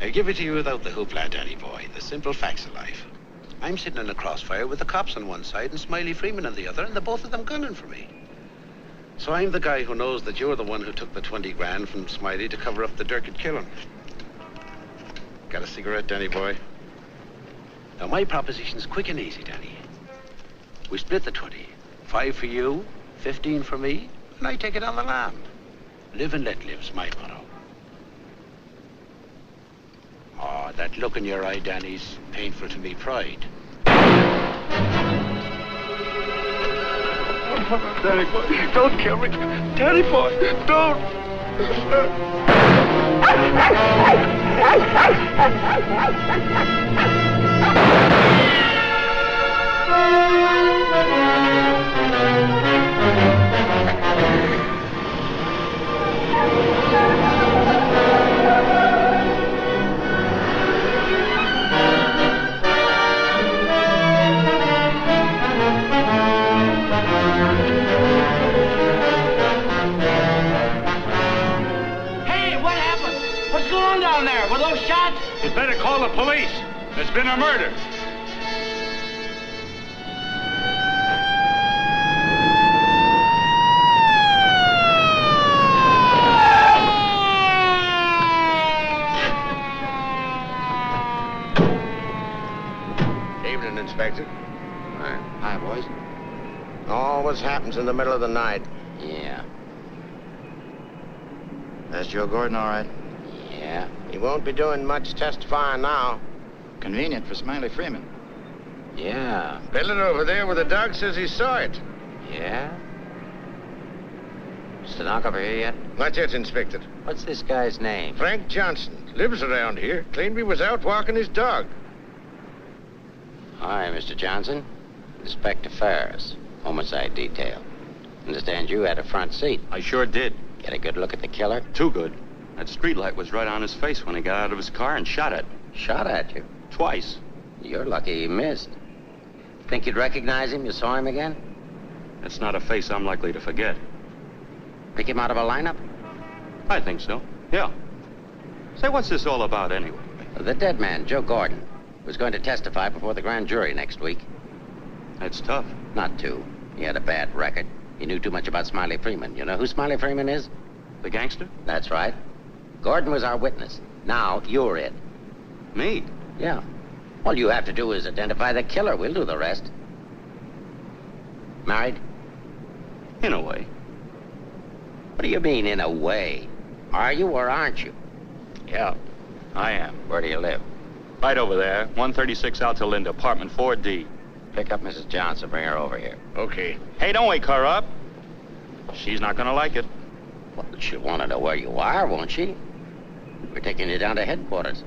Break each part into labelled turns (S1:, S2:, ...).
S1: I give it to you without the hoopla, Danny boy. The simple facts of life. I'm sitting in a crossfire with the cops on one side and Smiley Freeman on the other, and the both of them gunning for me. So I'm the guy who knows that you're the one who took the 20 grand from Smiley to cover up the Durkett killing. Got a cigarette, Danny boy? Now, my proposition's quick and easy, Danny. We split the 20. 5 for you, 15 for me, and I take it on the lam. Live and let live's my motto. Oh, that look in your eye, Danny's painful to me pride.
S2: Danny boy, don't kill me. Danny boy, don't.
S3: Down there, were those shots?
S4: You'd better call the police. There's been a murder.
S5: Evening, Inspector.
S6: Hi, boys.
S5: Always happens in the middle of the night.
S6: Yeah. That's Joe Gordon, all right? Yeah.
S5: He won't be doing much testifying now.
S6: Convenient for Smiley Freeman. Yeah.
S5: Building over there where the dog says he saw it.
S6: Yeah? Stenographer here yet?
S5: Not yet, Inspector.
S6: What's this guy's name?
S5: Frank Johnson. Lives around here. Claimed he was out walking his dog.
S6: Hi, Mr. Johnson. Inspector Ferris. Homicide detail. Understand you had a front seat.
S4: I sure did.
S6: Get a good look at the killer?
S4: Too good. That streetlight was right on his face when he got out of his car and shot at me.
S6: Shot at you?
S4: Twice.
S6: You're lucky he missed. Think you'd recognize him? You saw him again?
S4: That's not a face I'm likely to forget.
S6: Pick him out of a lineup?
S4: I think so, yeah. Say, what's this all about anyway?
S6: The dead man, Joe Gordon, was going to testify before the grand jury next week.
S4: That's tough.
S6: Not too. He had a bad record. He knew too much about Smiley Freeman. You know who Smiley Freeman is?
S4: The gangster?
S6: That's right. Gordon was our witness. Now, you're it.
S4: Me?
S6: Yeah. All you have to do is identify the killer. We'll do the rest. Married?
S4: In a way.
S6: What do you mean, in a way? Are you or aren't you?
S4: Yeah, I am.
S6: Where do you live?
S4: Right over there, 136 Alta Linda, apartment 4D.
S6: Pick up Mrs. Johnson, bring her over here.
S5: Okay.
S4: Hey, don't wake her up. She's not gonna like it.
S6: Well, she'll want to know where you are, won't she? We're taking you down to headquarters.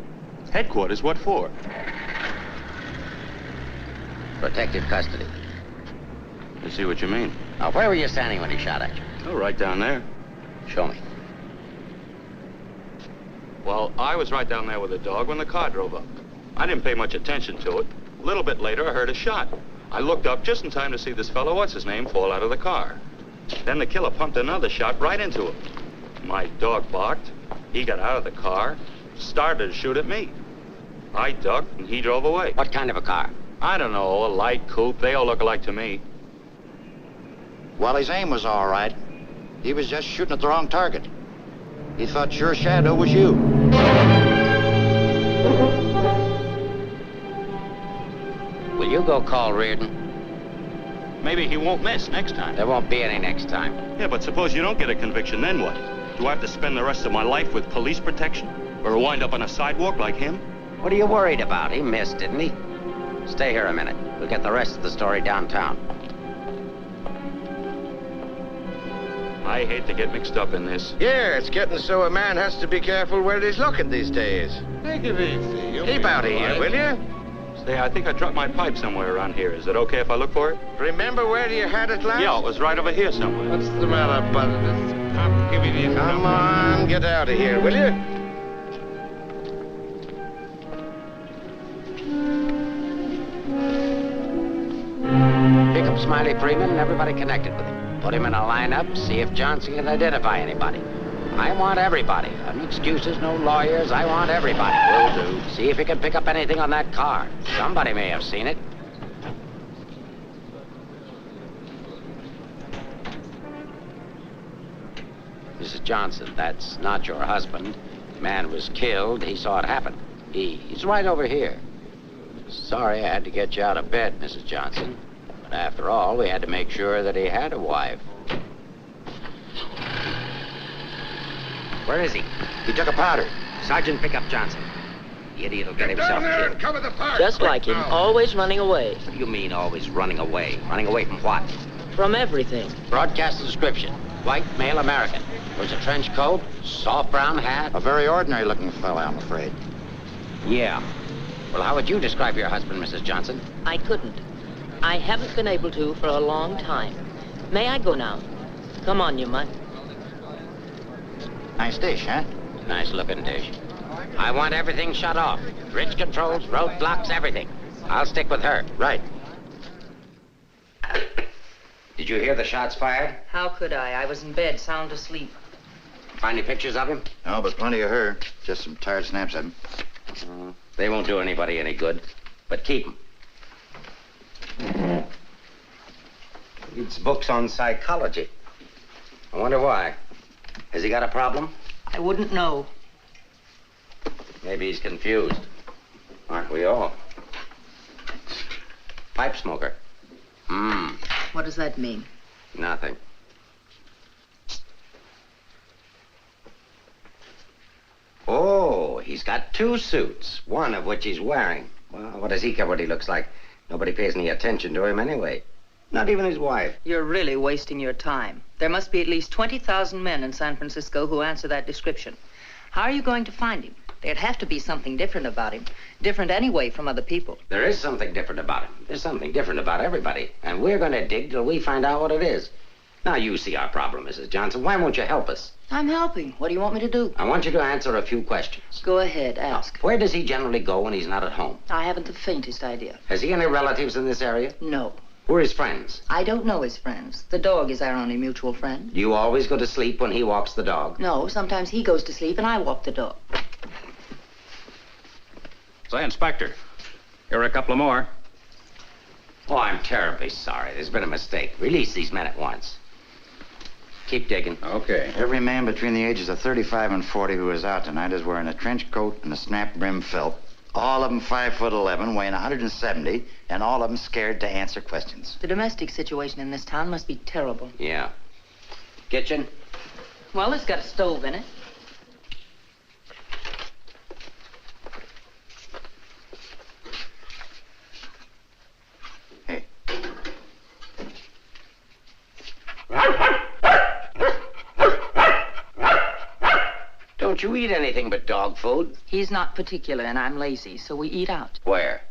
S4: Headquarters? What for?
S6: Protective custody.
S4: I see what you mean.
S6: Now, where were you standing when he shot at you?
S4: Oh, right down there.
S6: Show me.
S4: Well, I was right down there with the dog when the car drove up. I didn't pay much attention to it. A little bit later, I heard a shot. I looked up just in time to see this fellow, what's-his-name, fall out of the car. Then the killer pumped another shot right into him. My dog barked. He got out of the car, started to shoot at me. I ducked, and he drove away.
S6: What kind of a car?
S4: I don't know, a light coupe. They all look alike to me.
S6: Well, his aim was all right. He was just shooting at the wrong target. He thought your shadow was you. Will you go call Reardon?
S4: Maybe he won't miss next time.
S6: There won't be any next time.
S4: Yeah, but suppose you don't get a conviction, then what? Do I have to spend the rest of my life with police protection? Or wind up on a sidewalk like him?
S6: What are you worried about? He missed, didn't he? Stay here a minute. We'll get the rest of the story downtown.
S4: I hate to get mixed up in this.
S5: Yeah, it's getting so a man has to be careful where he's looking these days.
S1: Take it easy.
S5: Keep out of here, will you?
S4: Say, I think I dropped my pipe somewhere around here. Is it okay if I look for it?
S5: Remember where you had it last?
S4: Yeah, it was right over here somewhere.
S1: What's the matter, buddy? I'm giving you
S5: Come on, get out of here, will you?
S6: Pick up Smiley Freeman and everybody connected with him. Put him in a lineup, see if Johnson can identify anybody.
S7: I want everybody. No excuses, no lawyers. I want everybody. Will do. See if you can pick up anything on that car. Somebody may have seen it. Mrs. Johnson, that's not your husband. The man was killed. He saw it happen. He's right over here. Sorry I had to get you out of bed, Mrs. Johnson. But after all, we had to make sure that he had a wife. Where is he?
S6: He took a powder.
S7: Sergeant, pick up Johnson. The idiot will get himself killed.
S5: Cover the park.
S8: Just like him, always running away.
S7: What do you mean, always running away? Running away from what?
S8: From everything.
S7: Broadcast description. White, male American. Wears a trench coat, soft brown hat.
S6: A very ordinary-looking fella, I'm afraid.
S7: Yeah. Well, how would you describe your husband, Mrs. Johnson?
S8: I couldn't. I haven't been able to for a long time. May I go now? Come on, you mutt.
S6: Nice dish, huh?
S7: Nice-looking dish. I want everything shut off. Bridge controls, roadblocks, everything. I'll stick with her.
S6: Right.
S7: Did you hear the shots fired?
S8: How could I? I was in bed, sound asleep.
S7: Find any pictures of him?
S6: No, but plenty of her. Just some tired snaps of him.
S7: They won't do anybody any good. But keep them. Reads books on psychology. I wonder why. Has he got a problem?
S8: I wouldn't know.
S7: Maybe he's confused. Aren't we all? Pipe smoker.
S8: What does that mean?
S7: Nothing. Oh, he's got 2 suits, one of which he's wearing. Well, what does he care what he looks like? Nobody pays any attention to him anyway. Not even his wife.
S8: You're really wasting your time. There must be at least 20,000 men in San Francisco who answer that description. How are you going to find him? There'd have to be something different about him. Different anyway from other people.
S7: There is something different about him. There's something different about everybody. And we're going to dig till we find out what it is. Now, you see our problem, Mrs. Johnson. Why won't you help us?
S8: I'm helping. What do you want me to do?
S7: I want you to answer a few questions.
S8: Go ahead, ask.
S7: Where does he generally go when he's not at home?
S8: I haven't the faintest idea.
S7: Has he any relatives in this area?
S8: No.
S7: Who are his friends?
S8: I don't know his friends. The dog is our only mutual friend.
S7: Do you always go to sleep when he walks the dog?
S8: No, sometimes he goes to sleep and I walk the dog.
S4: Say, Inspector, here are a couple of more.
S7: Oh, I'm terribly sorry. There's been a mistake. Release these men at once. Keep digging.
S4: Okay.
S6: Every man between the ages of 35 and 40 who is out tonight is wearing a trench coat and a snap-brim felt. All of them 5'11", weighing 170, and all of them scared to answer questions.
S8: The domestic situation in this town must be terrible.
S7: Yeah. Kitchen?
S8: Well, it's got a stove in it.
S6: Hey.
S7: Don't you eat anything but dog food?
S8: He's not particular and I'm lazy, so we eat out.
S7: Where?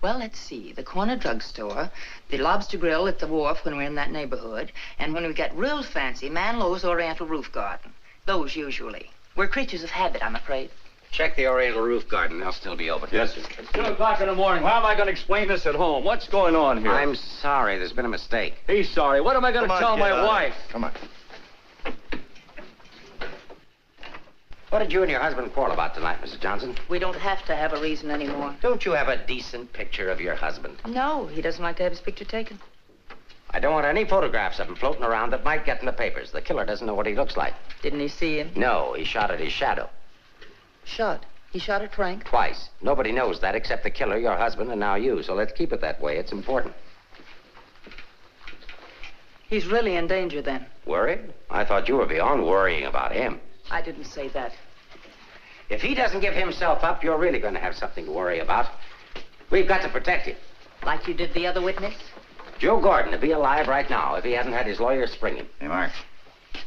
S8: Well, let's see. The corner drugstore, the lobster grill at the wharf when we're in that neighborhood, and when we get real fancy, Manlow's Oriental Roof Garden. Those usually. We're creatures of habit, I'm afraid.
S7: Check the Oriental Roof Garden. They'll still be open.
S4: Yes, sir. It's 2 o'clock in the morning. How am I going to explain this at home? What's going on here?
S7: I'm sorry. There's been a mistake.
S4: He's sorry. What am I going to tell my wife?
S6: Come on.
S7: What did you and your husband quarrel about tonight, Mrs. Johnson?
S8: We don't have to have a reason anymore.
S7: Don't you have a decent picture of your husband?
S8: No, he doesn't like to have his picture taken.
S7: I don't want any photographs of him floating around that might get in the papers. The killer doesn't know what he looks like.
S8: Didn't he see him?
S7: No, he shot at his shadow.
S8: Shot. He shot at Frank?
S7: Twice. Nobody knows that except the killer, your husband, and now you. So let's keep it that way. It's important.
S8: He's really in danger then.
S7: Worried? I thought you were beyond worrying about him.
S8: I didn't say that.
S7: If he doesn't give himself up, you're really going to have something to worry about. We've got to protect him.
S8: Like you did the other witness?
S7: Joe Gordon would be alive right now if he hadn't had his lawyer spring him.
S6: Hey, Mark.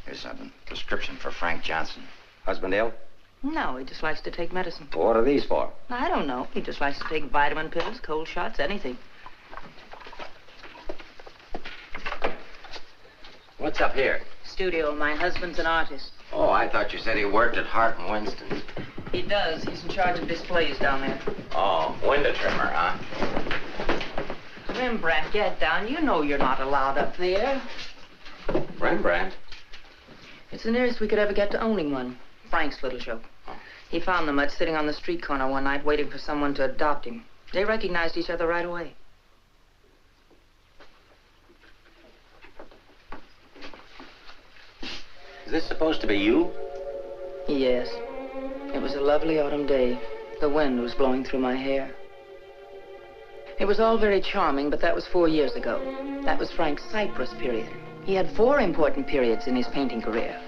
S6: Here's something. Prescription for Frank Johnson.
S7: Husband ill?
S8: No, he just likes to take medicine.
S7: What are these for?
S8: I don't know. He just likes to take vitamin pills, cold shots, anything.
S7: What's up here?
S8: Studio. My husband's an artist.
S7: Oh, I thought you said he worked at Hart and Winston's.
S8: He does. He's in charge of displays down there.
S7: Oh, window trimmer, huh?
S8: Rembrandt, get down. You know you're not allowed up there.
S7: Rembrandt?
S8: It's the nearest we could ever get to owning one. Frank's little show. He found the mutt sitting on the street corner one night waiting for someone to adopt him. They recognized each other right away.
S7: Is this supposed to be you?
S8: Yes. It was a lovely autumn day. The wind was blowing through my hair. It was all very charming, but that was 4 years ago. That was Frank's Cyprus period. He had 4 important periods in his painting career.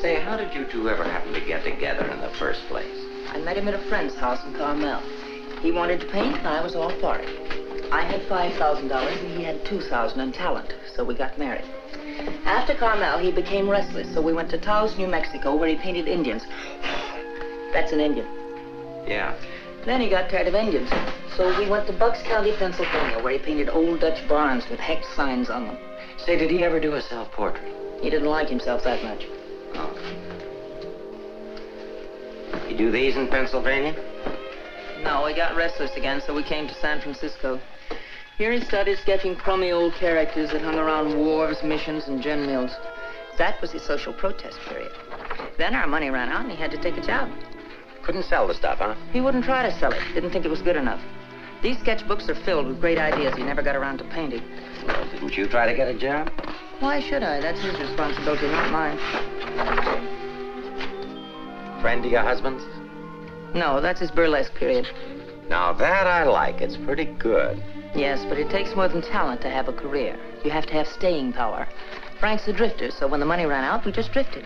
S7: Say, how did you two ever happen to get together in the first place?
S8: I met him at a friend's house in Carmel. He wanted to paint, and I was all for it. I had $5,000, and he had $2,000 in talent, so we got married. After Carmel, he became restless, so we went to Taos, New Mexico, where he painted Indians. That's an Indian.
S7: Yeah.
S8: Then he got tired of Indians, so we went to Bucks County, Pennsylvania, where he painted old Dutch barns with hex signs on them.
S7: Say, did he ever do a self-portrait?
S8: He didn't like himself that much.
S7: Oh. You do these in Pennsylvania?
S8: No, he got restless again, so we came to San Francisco. Here he started sketching crummy old characters that hung around wharves, missions, and gin mills. That was his social protest period. Then our money ran out, and he had to take a job.
S7: Couldn't sell the stuff, huh?
S8: He wouldn't try to sell it. Didn't think it was good enough. These sketchbooks are filled with great ideas he never got around to painting.
S7: Well, didn't you try to get a job?
S8: Why should I? That's his responsibility, not mine.
S7: Friend of your husband's?
S8: No, that's his burlesque period.
S7: Now that I like. It's pretty good.
S8: Yes, but it takes more than talent to have a career. You have to have staying power. Frank's a drifter, so when the money ran out, we just drifted.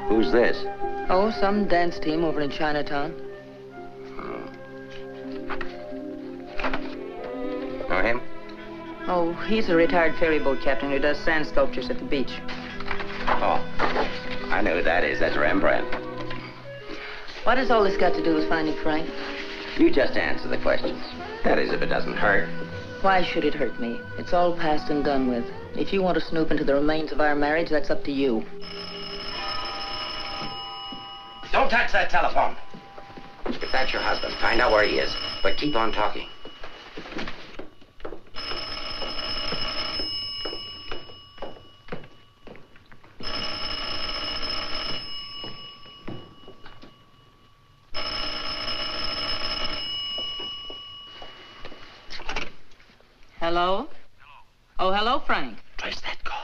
S7: Who's this?
S8: Oh, some dance team over in Chinatown.
S7: Know him?
S8: Oh, he's a retired ferry boat captain who does sand sculptures at the beach.
S7: Oh, I know who that is. That's Rembrandt.
S8: What has all this got to do with finding Frank?
S7: You just answer the questions. That is, if it doesn't hurt.
S8: Why should it hurt me? It's all past and done with. If you want to snoop into the remains of our marriage, that's up to you.
S7: Don't touch that telephone. If that's your husband, find out where he is. But keep on talking.
S8: Hello? Oh, hello, Frank.
S7: Trace that call.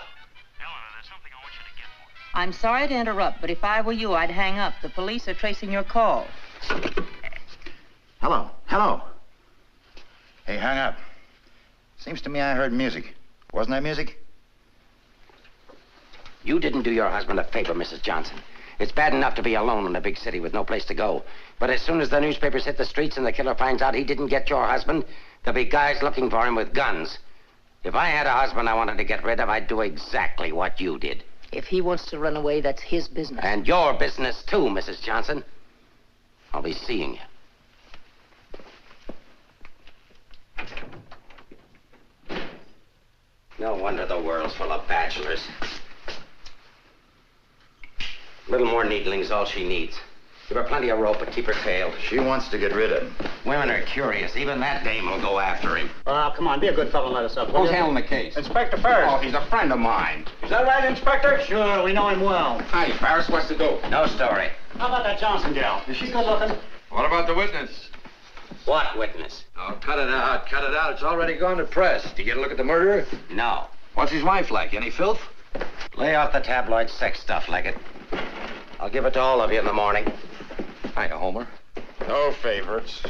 S2: Eleanor, there's something I want you to get for me.
S8: I'm sorry to interrupt, but if I were you, I'd hang up. The police are tracing your call.
S6: Hello. Hello. Hey, hang up. Seems to me I heard music. Wasn't that music?
S7: You didn't do your husband a favor, Mrs. Johnson. It's bad enough to be alone in a big city with no place to go. But as soon as the newspapers hit the streets and the killer finds out he didn't get your husband, there'll be guys looking for him with guns. If I had a husband I wanted to get rid of, I'd do exactly what you did.
S8: If he wants to run away, that's his business.
S7: And your business, too, Mrs. Johnson. I'll be seeing you. No wonder the world's full of bachelors. A little more needling's all she needs. Give her plenty of rope, but keep her tailed.
S6: She wants to get rid of him.
S7: Women are curious. Even that dame will go after him.
S3: Come on, be a good fellow and let us up.
S4: Who's handling the case?
S3: Inspector Ferris.
S4: Oh, he's a friend of mine.
S3: Is that right, Inspector? Sure, we know him well.
S4: Hi, Ferris. What's the dope?
S7: No story.
S3: How about that Johnson gal? Is she good looking?
S4: What about the witness?
S7: What witness?
S5: Oh, cut it out, cut it out. It's already gone to press. Did you get a look at the murderer?
S7: No.
S4: What's his wife like? Any filth?
S7: Lay off the tabloid sex stuff like it. I'll give it to all of you in the morning.
S4: Hiya, Homer.
S6: No favorites.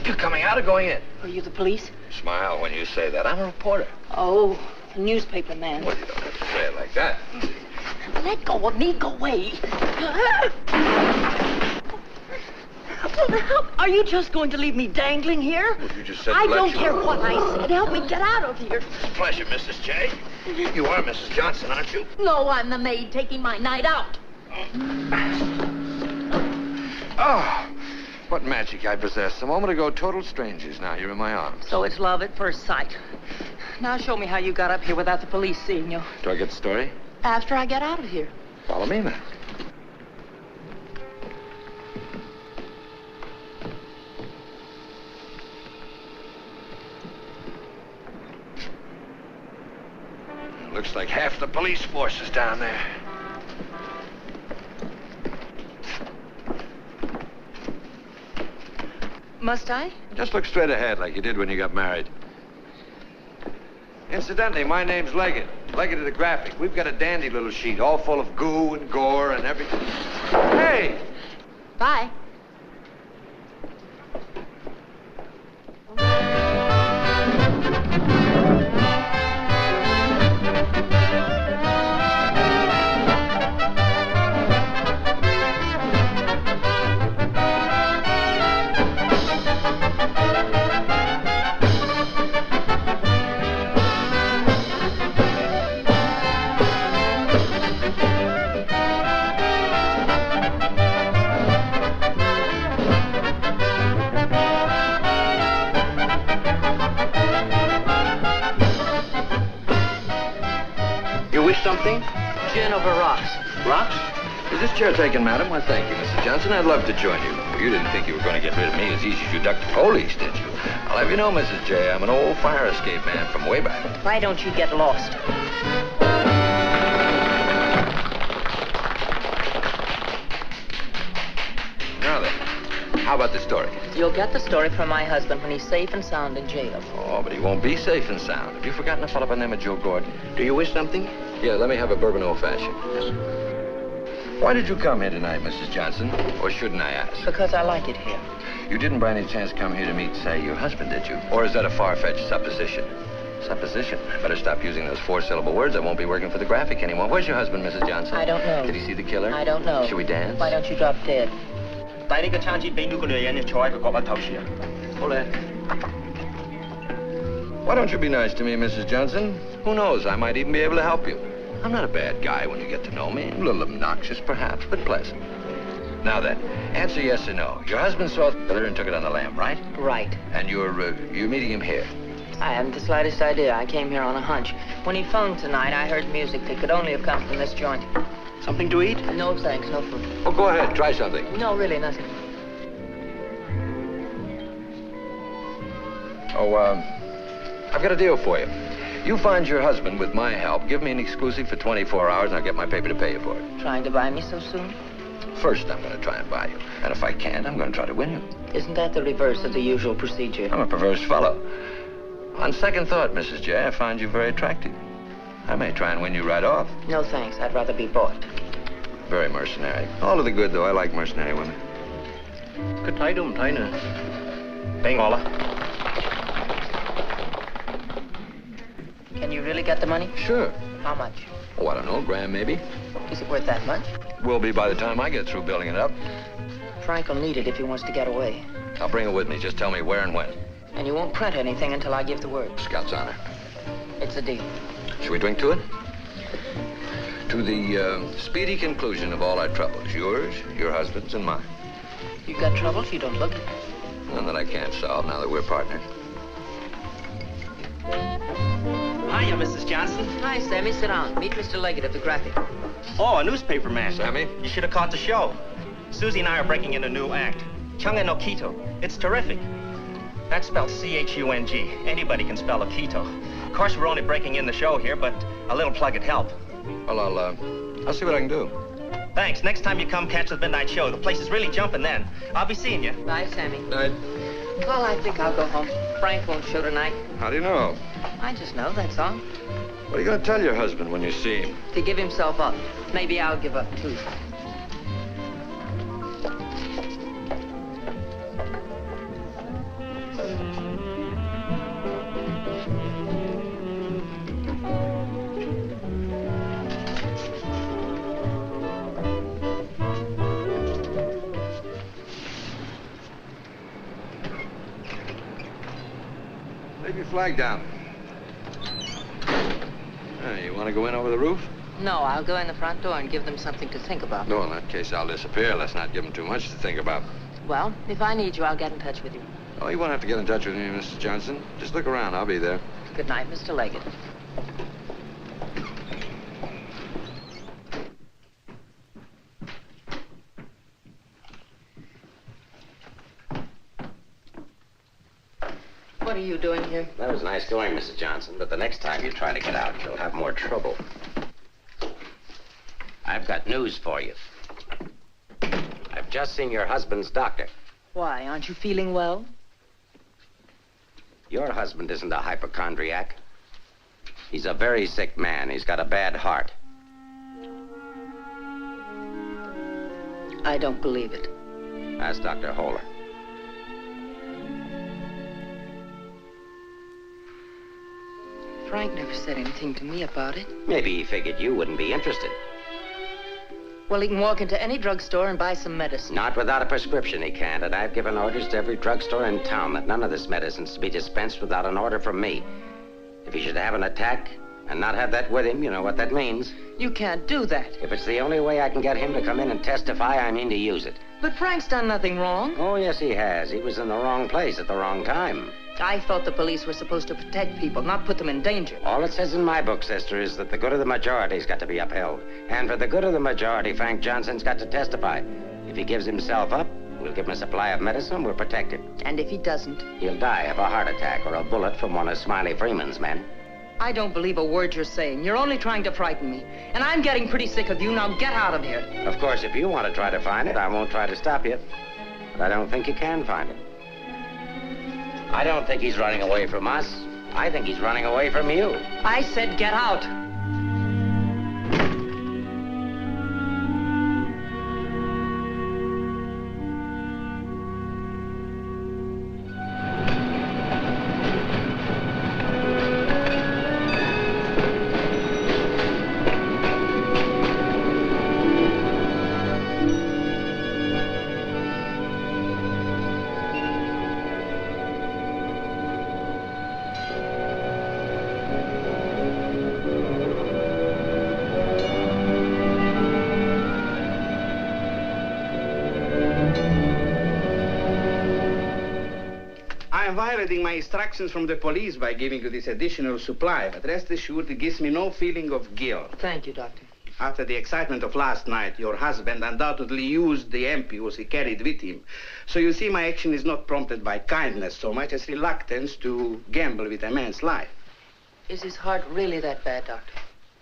S5: You're coming out or going in?
S8: Are you the police?
S5: Smile when you say that. I'm a reporter.
S8: Oh, a newspaper man.
S5: Well, you don't have to say it like that.
S8: Let go of me. Go away. Are you just going to leave me dangling here?
S5: Well, you just said
S8: I
S5: to let
S8: don't
S5: you-
S8: care what I said. Help me get out of here.
S5: It's a pleasure, Mrs. J. You are Mrs. Johnson, aren't you?
S8: No, I'm the maid taking my night out.
S5: Oh, what magic I possess. A moment ago, total strangers. Now you're in my arms.
S8: So it's love at first sight. Now show me how you got up here without the police seeing you.
S5: Do I get the story?
S8: After I get out of here.
S5: Follow me, then. Looks like half the police force is down there.
S8: Must I?
S5: Just look straight ahead like you did when you got married. Incidentally, my name's Leggett. Leggett of the Graphic. We've got a dandy little sheet all full of goo and gore and everything. Hey!
S8: Bye.
S3: Something?
S8: Gin over rocks.
S3: Rocks?
S5: Is this chair taken, madam? Why, thank you, Mrs. Johnson. I'd love to join you. You didn't think you were going to get rid of me as easy as you ducked the police, did you? I'll have you know, Mrs. J, I'm an old fire escape man from way back.
S8: Why don't you get lost?
S5: Now then, how about the story?
S8: You'll get the story from my husband when he's safe and sound in jail.
S5: Oh, but he won't be safe and sound. Have you forgotten a fellow by the name of Joe Gordon?
S3: Do you wish something?
S5: Yeah, let me have a bourbon old-fashioned. Why did you come here tonight, Mrs. Johnson? Or shouldn't I ask?
S8: Because I like it here.
S5: You didn't by any chance come here to meet, say, your husband, did you? Or is that a far-fetched supposition? Supposition? I better stop using those four-syllable words. I won't be working for the Graphic anymore. Where's your husband, Mrs. Johnson?
S8: I don't know.
S5: Did he see the killer?
S8: I don't know.
S5: Should we dance?
S8: Why don't you drop dead?
S3: 帶呢個餐紙俾呢個女人，坐喺佢角落頭樹啊！好咧。
S5: Why don't you be nice to me, Mrs. Johnson? Who knows? I might even be able to help you. I'm not a bad guy when you get to know me. A little obnoxious, perhaps, but pleasant. Now then, answer yes or no. Your husband saw the killer and took it on the lam, right?
S8: Right.
S5: And you're meeting him here.
S8: I haven't the slightest idea. I came here on a hunch. When he phoned tonight, I heard music that could only have come from this joint.
S3: Something to eat?
S8: No, thanks. No food.
S5: Oh, go ahead. Try something.
S8: No, really, nothing.
S5: Oh, I've got a deal for you. You find your husband with my help. Give me an exclusive for 24 hours, and I'll get my paper to pay you for it.
S8: Trying to buy me so soon?
S5: First, I'm going to try and buy you. And if I can't, I'm going to try to win you.
S8: Isn't that the reverse of the usual procedure?
S5: I'm a perverse fellow. On second thought, Mrs. J, I find you very attractive. I may try and win you right off.
S8: No, thanks. I'd rather be bought.
S5: Very mercenary. All to the good, though. I like mercenary women.
S3: 佢睇都唔睇呢？俾我啦。
S8: Can you really get the money?
S5: Sure.
S8: How much?
S5: Oh, I don't know, grand maybe.
S8: Is it worth that much?
S5: Will be by the time I get through building it up.
S8: Frank will need it if he wants to get away.
S5: I'll bring it with me. Just tell me where and when.
S8: And you won't print anything until I give the word.
S5: Scout's honor.
S8: It's a deal.
S5: Should we drink to it? To the speedy conclusion of all our troubles. Yours, your husband's, and mine.
S8: You got troubles? You don't look it.
S5: None that I can't solve now that we're partners.
S3: Hiya, Mrs. Johnson.
S8: Hi, Sammy. Sit down. Meet Mr. Leggett of the Graphic.
S3: Oh, a newspaper man.
S5: Sammy?
S3: You should have caught the show. Susie and I are breaking in a new act. Chunga no Quito. It's terrific. That's spelled C-H-U-N-G. Anybody can spell a Quito. Of course, we're only breaking in the show here, but a little plug would help.
S5: Well, I'll see what I can do.
S3: Thanks. Next time you come, catch the midnight show. The place is really jumping then. I'll be seeing you.
S8: Bye, Sammy.
S5: Night.
S8: Well, I think I'll go home. Frank won't show tonight.
S5: How do you know?
S8: I just know, that's all.
S5: What are you going to tell your husband when you see him?
S8: To give himself up. Maybe I'll give up, too.
S5: Leave your flag down. You want to go in over the roof?
S8: No, I'll go in the front door and give them something to think about.
S5: No, in that case, I'll disappear. Let's not give them too much to think about.
S8: Well, if I need you, I'll get in touch with you.
S5: Oh, you won't have to get in touch with me, Mrs. Johnson. Just look around. I'll be there.
S8: Good night, Mr. Leggett. What are you doing here?
S7: That was nice going, Mrs. Johnson, but the next time you try to get out, you'll have more trouble. I've got news for you. I've just seen your husband's doctor.
S8: Why, aren't you feeling well?
S7: Your husband isn't a hypochondriac. He's a very sick man. He's got a bad heart.
S8: I don't believe it.
S7: Ask Dr. Holler.
S8: Frank never said anything to me about it.
S7: Maybe he figured you wouldn't be interested.
S8: Well, he can walk into any drugstore and buy some medicine.
S7: Not without a prescription, he can't. And I've given orders to every drugstore in town that none of this medicine's to be dispensed without an order from me. If he should have an attack and not have that with him, you know what that means.
S8: You can't do that.
S7: If it's the only way I can get him to come in and testify, I mean to use it.
S8: But Frank's done nothing wrong.
S7: Oh, yes, he has. He was in the wrong place at the wrong time.
S8: I thought the police were supposed to protect people, not put them in danger.
S7: All it says in my book, sister, is that the good of the majority's got to be upheld. And for the good of the majority, Frank Johnson's got to testify. If he gives himself up, we'll give him a supply of medicine and we'll protect him.
S8: And if he doesn't?
S7: He'll die of a heart attack or a bullet from one of Smiley Freeman's men.
S8: I don't believe a word you're saying. You're only trying to frighten me. And I'm getting pretty sick of you. Now get out of here.
S7: Of course, if you want to try to find it, I won't try to stop you. But I don't think you can find it. I don't think he's running away from us. I think he's running away from you.
S8: I said get out.
S1: Violating my instructions from the police by giving you this additional supply, but rest assured it gives me no feeling of guilt.
S8: Thank you, Doctor.
S1: After the excitement of last night, your husband undoubtedly used the ampules he carried with him. So you see, my action is not prompted by kindness so much as reluctance to gamble with a man's life.
S8: Is his heart really that bad, Doctor?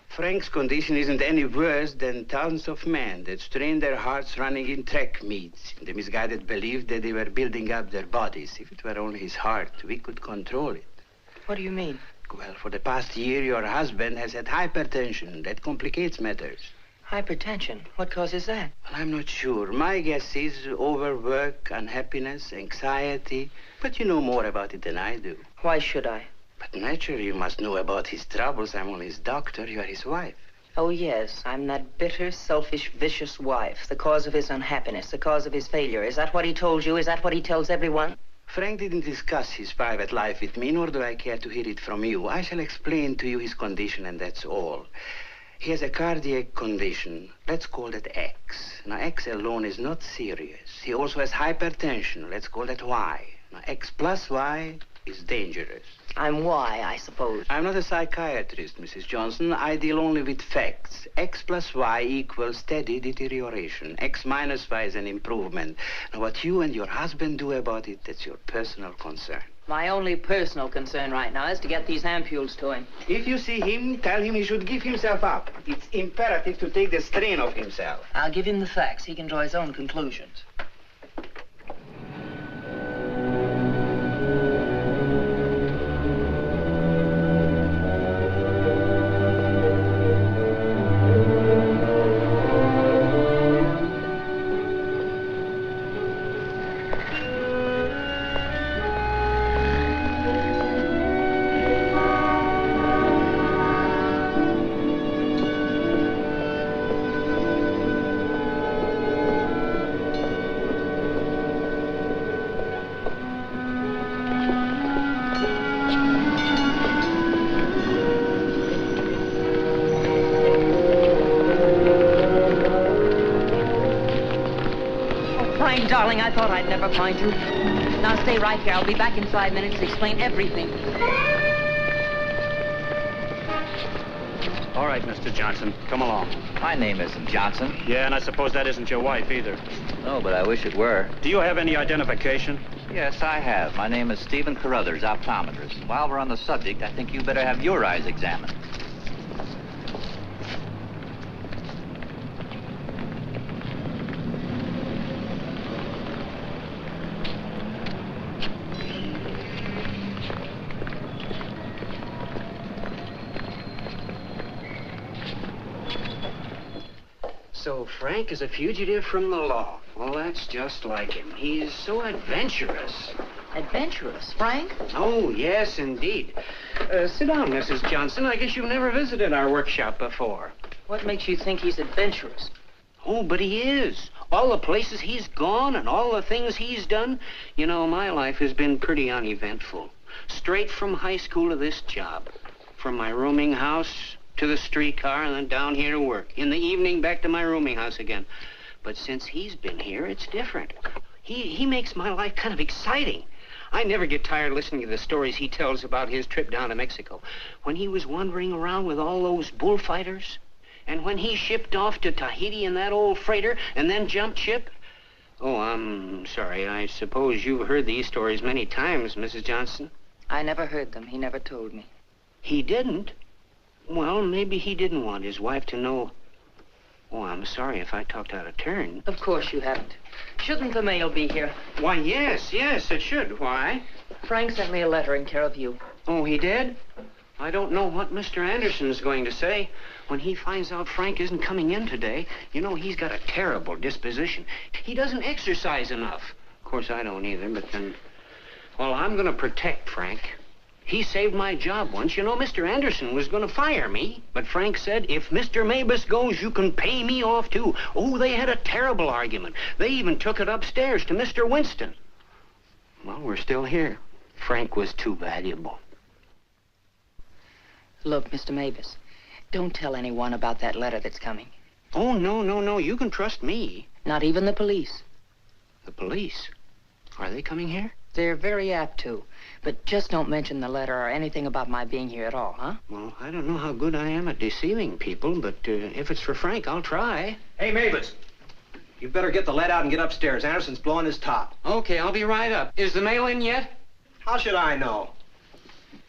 S1: Frank's condition isn't any worse than thousands of men that strain their hearts running in track meets in the misguided belief that they were building up their bodies. If it were only his heart, we could control it.
S8: What do you mean?
S1: Well, for the past year, your husband has had hypertension. That complicates matters.
S8: Hypertension? What causes that?
S1: Well, I'm not sure. My guess is overwork, unhappiness, anxiety. But you know more about it than I do.
S8: Why should I?
S1: But naturally, you must know about his troubles. I'm only his doctor. You are his wife.
S8: Oh, yes. I'm that bitter, selfish, vicious wife. The cause of his unhappiness, the cause of his failure. Is that what he told you? Is that what he tells everyone?
S1: Frank didn't discuss his private life with me, nor do I care to hear it from you. I shall explain to you his condition, and that's all. He has a cardiac condition. Let's call that X. Now, X alone is not serious. He also has hypertension. Let's call that Y. Now, X plus Y is dangerous.
S8: I'm Y, I suppose.
S1: I'm not a psychiatrist, Mrs. Johnson. I deal only with facts. X plus Y equals steady deterioration. X minus Y is an improvement. Now, what you and your husband do about it, that's your personal concern.
S8: My only personal concern right now is to get these ampules to him.
S1: If you see him, tell him he should give himself up. It's imperative to take the strain off himself.
S8: I'll give him the facts. He can draw his own conclusions. Darling, I thought I'd never find you. Now stay right here. I'll be back in 5 minutes to explain everything.
S9: All right, Mr. Johnson, come along.
S10: My name isn't Johnson.
S9: Yeah, and I suppose that isn't your wife either.
S10: No, but I wish it were.
S9: Do you have any identification?
S10: Yes, I have. My name is Stephen Carruthers, optometrist. And while we're on the subject, I think you better have your eyes examined.
S11: So Frank is a fugitive from the law. Well, that's just like him. He's so adventurous.
S8: Adventurous, Frank?
S11: Oh, yes, indeed. Sit down, Mrs. Johnson. I guess you've never visited our workshop before.
S8: What makes you think he's adventurous?
S11: Oh, but he is. All the places he's gone and all the things he's done. You know, my life has been pretty uneventful. Straight from high school to this job. From my rooming house to the streetcar and then down here to work. In the evening, back to my rooming house again. But since he's been here, it's different. He makes my life kind of exciting. I never get tired listening to the stories he tells about his trip down to Mexico. When he was wandering around with all those bullfighters. And when he shipped off to Tahiti in that old freighter and then jumped ship. Oh, I'm sorry. I suppose you've heard these stories many times, Mrs. Johnson.
S8: I never heard them. He never told me.
S11: He didn't? Well, maybe he didn't want his wife to know. Oh, I'm sorry if I talked out of turn.
S8: Of course you haven't. Shouldn't the mail be here?
S11: Why, yes, it should. Why?
S8: Frank sent me a letter in care of you.
S11: Oh, he did? I don't know what Mr. Anderson's going to say. When he finds out Frank isn't coming in today, you know, he's got a terrible disposition. He doesn't exercise enough. Of course, I don't either, but then... Well, I'm going to protect Frank. He saved my job once. You know, Mr. Anderson was going to fire me. But Frank said, if Mr. Mavis goes, you can pay me off, too. Oh, they had a terrible argument. They even took it upstairs to Mr. Winston. Well, we're still here. Frank was too valuable.
S8: Look, Mr. Mavis, don't tell anyone about that letter that's coming.
S11: Oh, no. You can trust me.
S8: Not even the police.
S11: The police? Are they coming here?
S8: They're very apt to. But just don't mention the letter or anything about my being here at all, huh?
S11: Well, I don't know how good I am at deceiving people, but if it's for Frank, I'll try.
S12: Hey, Mavis. You better get the lead out and get upstairs. Anderson's blowing his top.
S11: Okay, I'll be right up. Is the mail in yet?
S12: How should I know?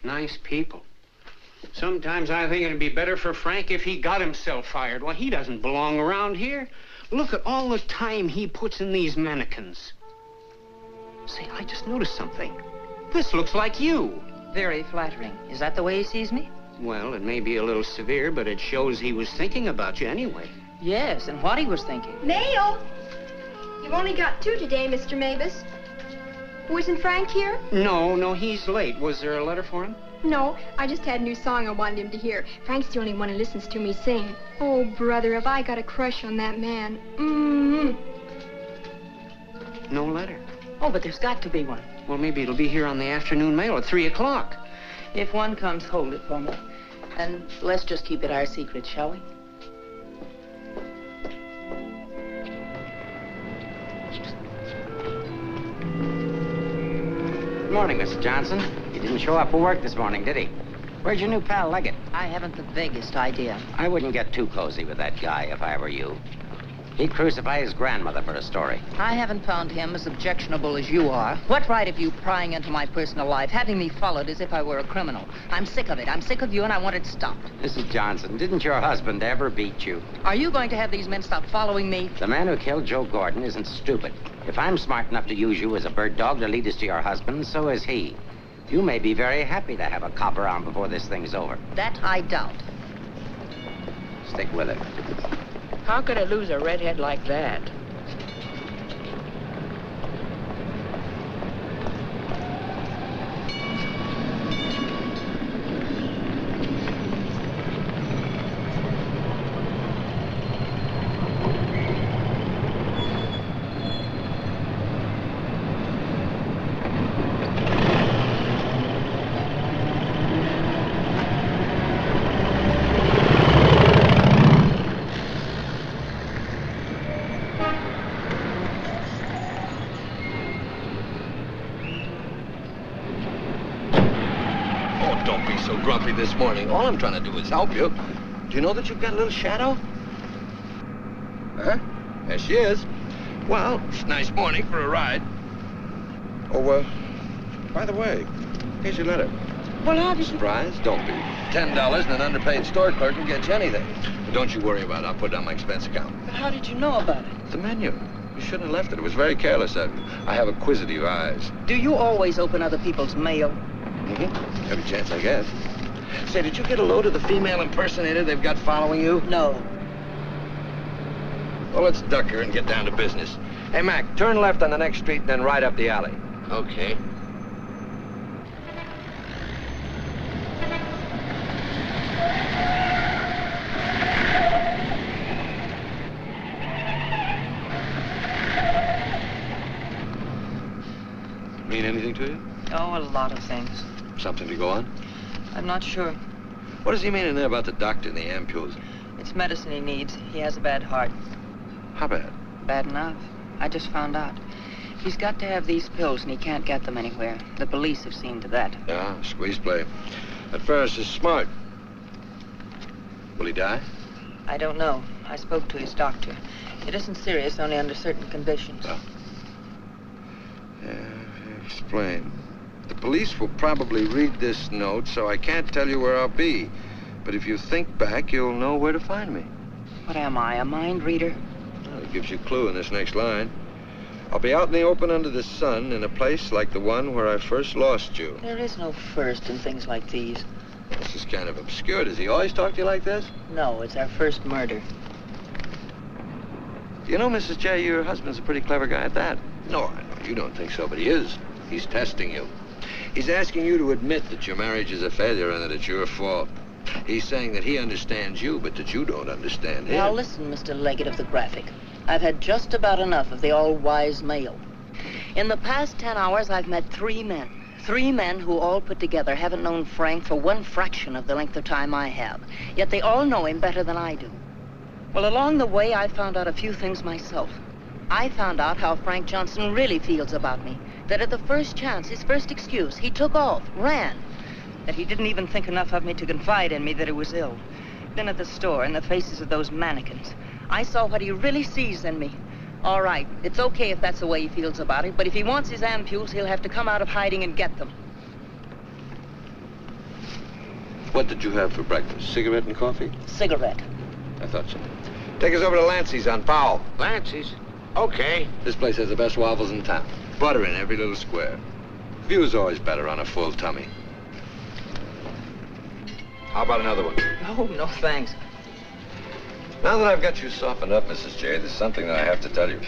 S11: Nice people. Sometimes I think it'd be better for Frank if he got himself fired. Well, he doesn't belong around here. Look at all the time he puts in these mannequins. Say, I just noticed something. This looks like you.
S8: Very flattering. Is that the way he sees me?
S11: Well, it may be a little severe, but it shows he was thinking about you anyway.
S8: Yes, and what he was thinking.
S13: Mail! You've only got 2 today, Mr. Mavis. Wasn't Frank here?
S11: No, he's late. Was there a letter for him?
S13: No, I just had a new song I wanted him to hear. Frank's the only one who listens to me sing. Oh, brother, have I got a crush on that man.
S11: No letter.
S8: Oh, but there's got to be one.
S11: Well, maybe it'll be here on the afternoon mail at 3 o'clock.
S8: If one comes, hold it for me. And let's just keep it our secret, shall we?
S7: Good morning, Mr. Johnson. He didn't show up for work this morning, did he? Where's your new pal, Leggett?
S8: I haven't the vaguest idea.
S7: I wouldn't get too cozy with that guy if I were you. He'd crucify his grandmother for a story.
S8: I haven't found him as objectionable as you are. What right have you prying into my personal life, having me followed as if I were a criminal? I'm sick of it. I'm sick of you, and I want it stopped.
S7: Mrs. Johnson, didn't your husband ever beat you?
S8: Are you going to have these men stop following me?
S7: The man who killed Joe Gordon isn't stupid. If I'm smart enough to use you as a bird dog to lead us to your husband, so is he. You may be very happy to have a cop around before this thing's over.
S8: That I doubt.
S7: Stick with it.
S8: How could I lose a redhead like that?
S5: don't be so grumpy this morning. All I'm trying to do is help you. Do you know that you've got a little shadow? Huh? There she is. Well, it's a nice morning for a ride. Oh, by the way, here's your letter.
S8: Well, how did you...
S5: Surprise? Don't be. $10 and an underpaid store clerk can get you anything. But don't you worry about it. I'll put it on my expense account.
S8: But how did you know about it?
S5: The menu. You shouldn't have left it. It was very careless of you. I have acquisitive eyes.
S8: Do you always open other people's mail?
S5: Mm-hmm. Every chance I get. Say, did you get a load of the female impersonator they've got following you?
S8: No.
S5: Well, let's duck her and get down to business. Hey, Mac, turn left on the next street and then right up the alley.
S7: Okay.
S5: Mean anything to you?
S8: Oh, a lot of things.
S5: Something to go on?
S8: I'm not sure.
S5: What does he mean in there about the doctor and the ampules?
S8: It's medicine he needs. He has a bad heart.
S5: How bad?
S8: Bad enough. I just found out. He's got to have these pills, and he can't get them anywhere. The police have seen to that.
S5: Yeah, squeeze play. That Ferris is smart. Will he die?
S8: I don't know. I spoke to his doctor. It isn't serious, only under certain conditions.
S5: Oh. Yeah, explain. The police will probably read this note, so I can't tell you where I'll be. But if you think back, you'll know where to find me.
S8: What am I, a mind reader?
S5: Well, it gives you a clue in this next line. I'll be out in the open under the sun in a place like the one where I first lost you.
S8: There is no first in things like these.
S5: This is kind of obscure. Does he always talk to you like this?
S8: No, it's our first murder.
S5: You know, Mrs. J, your husband's a pretty clever guy at that. No, I know you don't think so, but he is. He's testing you. He's asking you to admit that your marriage is a failure and that it's your fault. He's saying that he understands you, but that you don't understand him.
S8: Now listen, Mr. Leggett of the Graphic. I've had just about enough of the all-wise male. In the past 10 hours, I've met 3 men. 3 men who all put together haven't known Frank for one fraction of the length of time I have. Yet they all know him better than I do. Well, along the way, I found out a few things myself. I found out how Frank Johnson really feels about me. That at the first chance, his first excuse, he took off, ran. That he didn't even think enough of me to confide in me that he was ill. Then at the store, in the faces of those mannequins, I saw what he really sees in me. All right, it's okay if that's the way he feels about it, but if he wants his ampules, he'll have to come out of hiding and get them.
S5: What did you have for breakfast? Cigarette and coffee?
S8: Cigarette.
S5: I thought so. Take us over to Lancey's on Powell.
S7: Lancey's? Okay.
S5: This place has the best waffles in town. Butter in every little square. View's always better on a full tummy. How about another one?
S8: Oh, no, thanks.
S5: Now that I've got you softened up, Mrs. J, there's something that I have to tell you.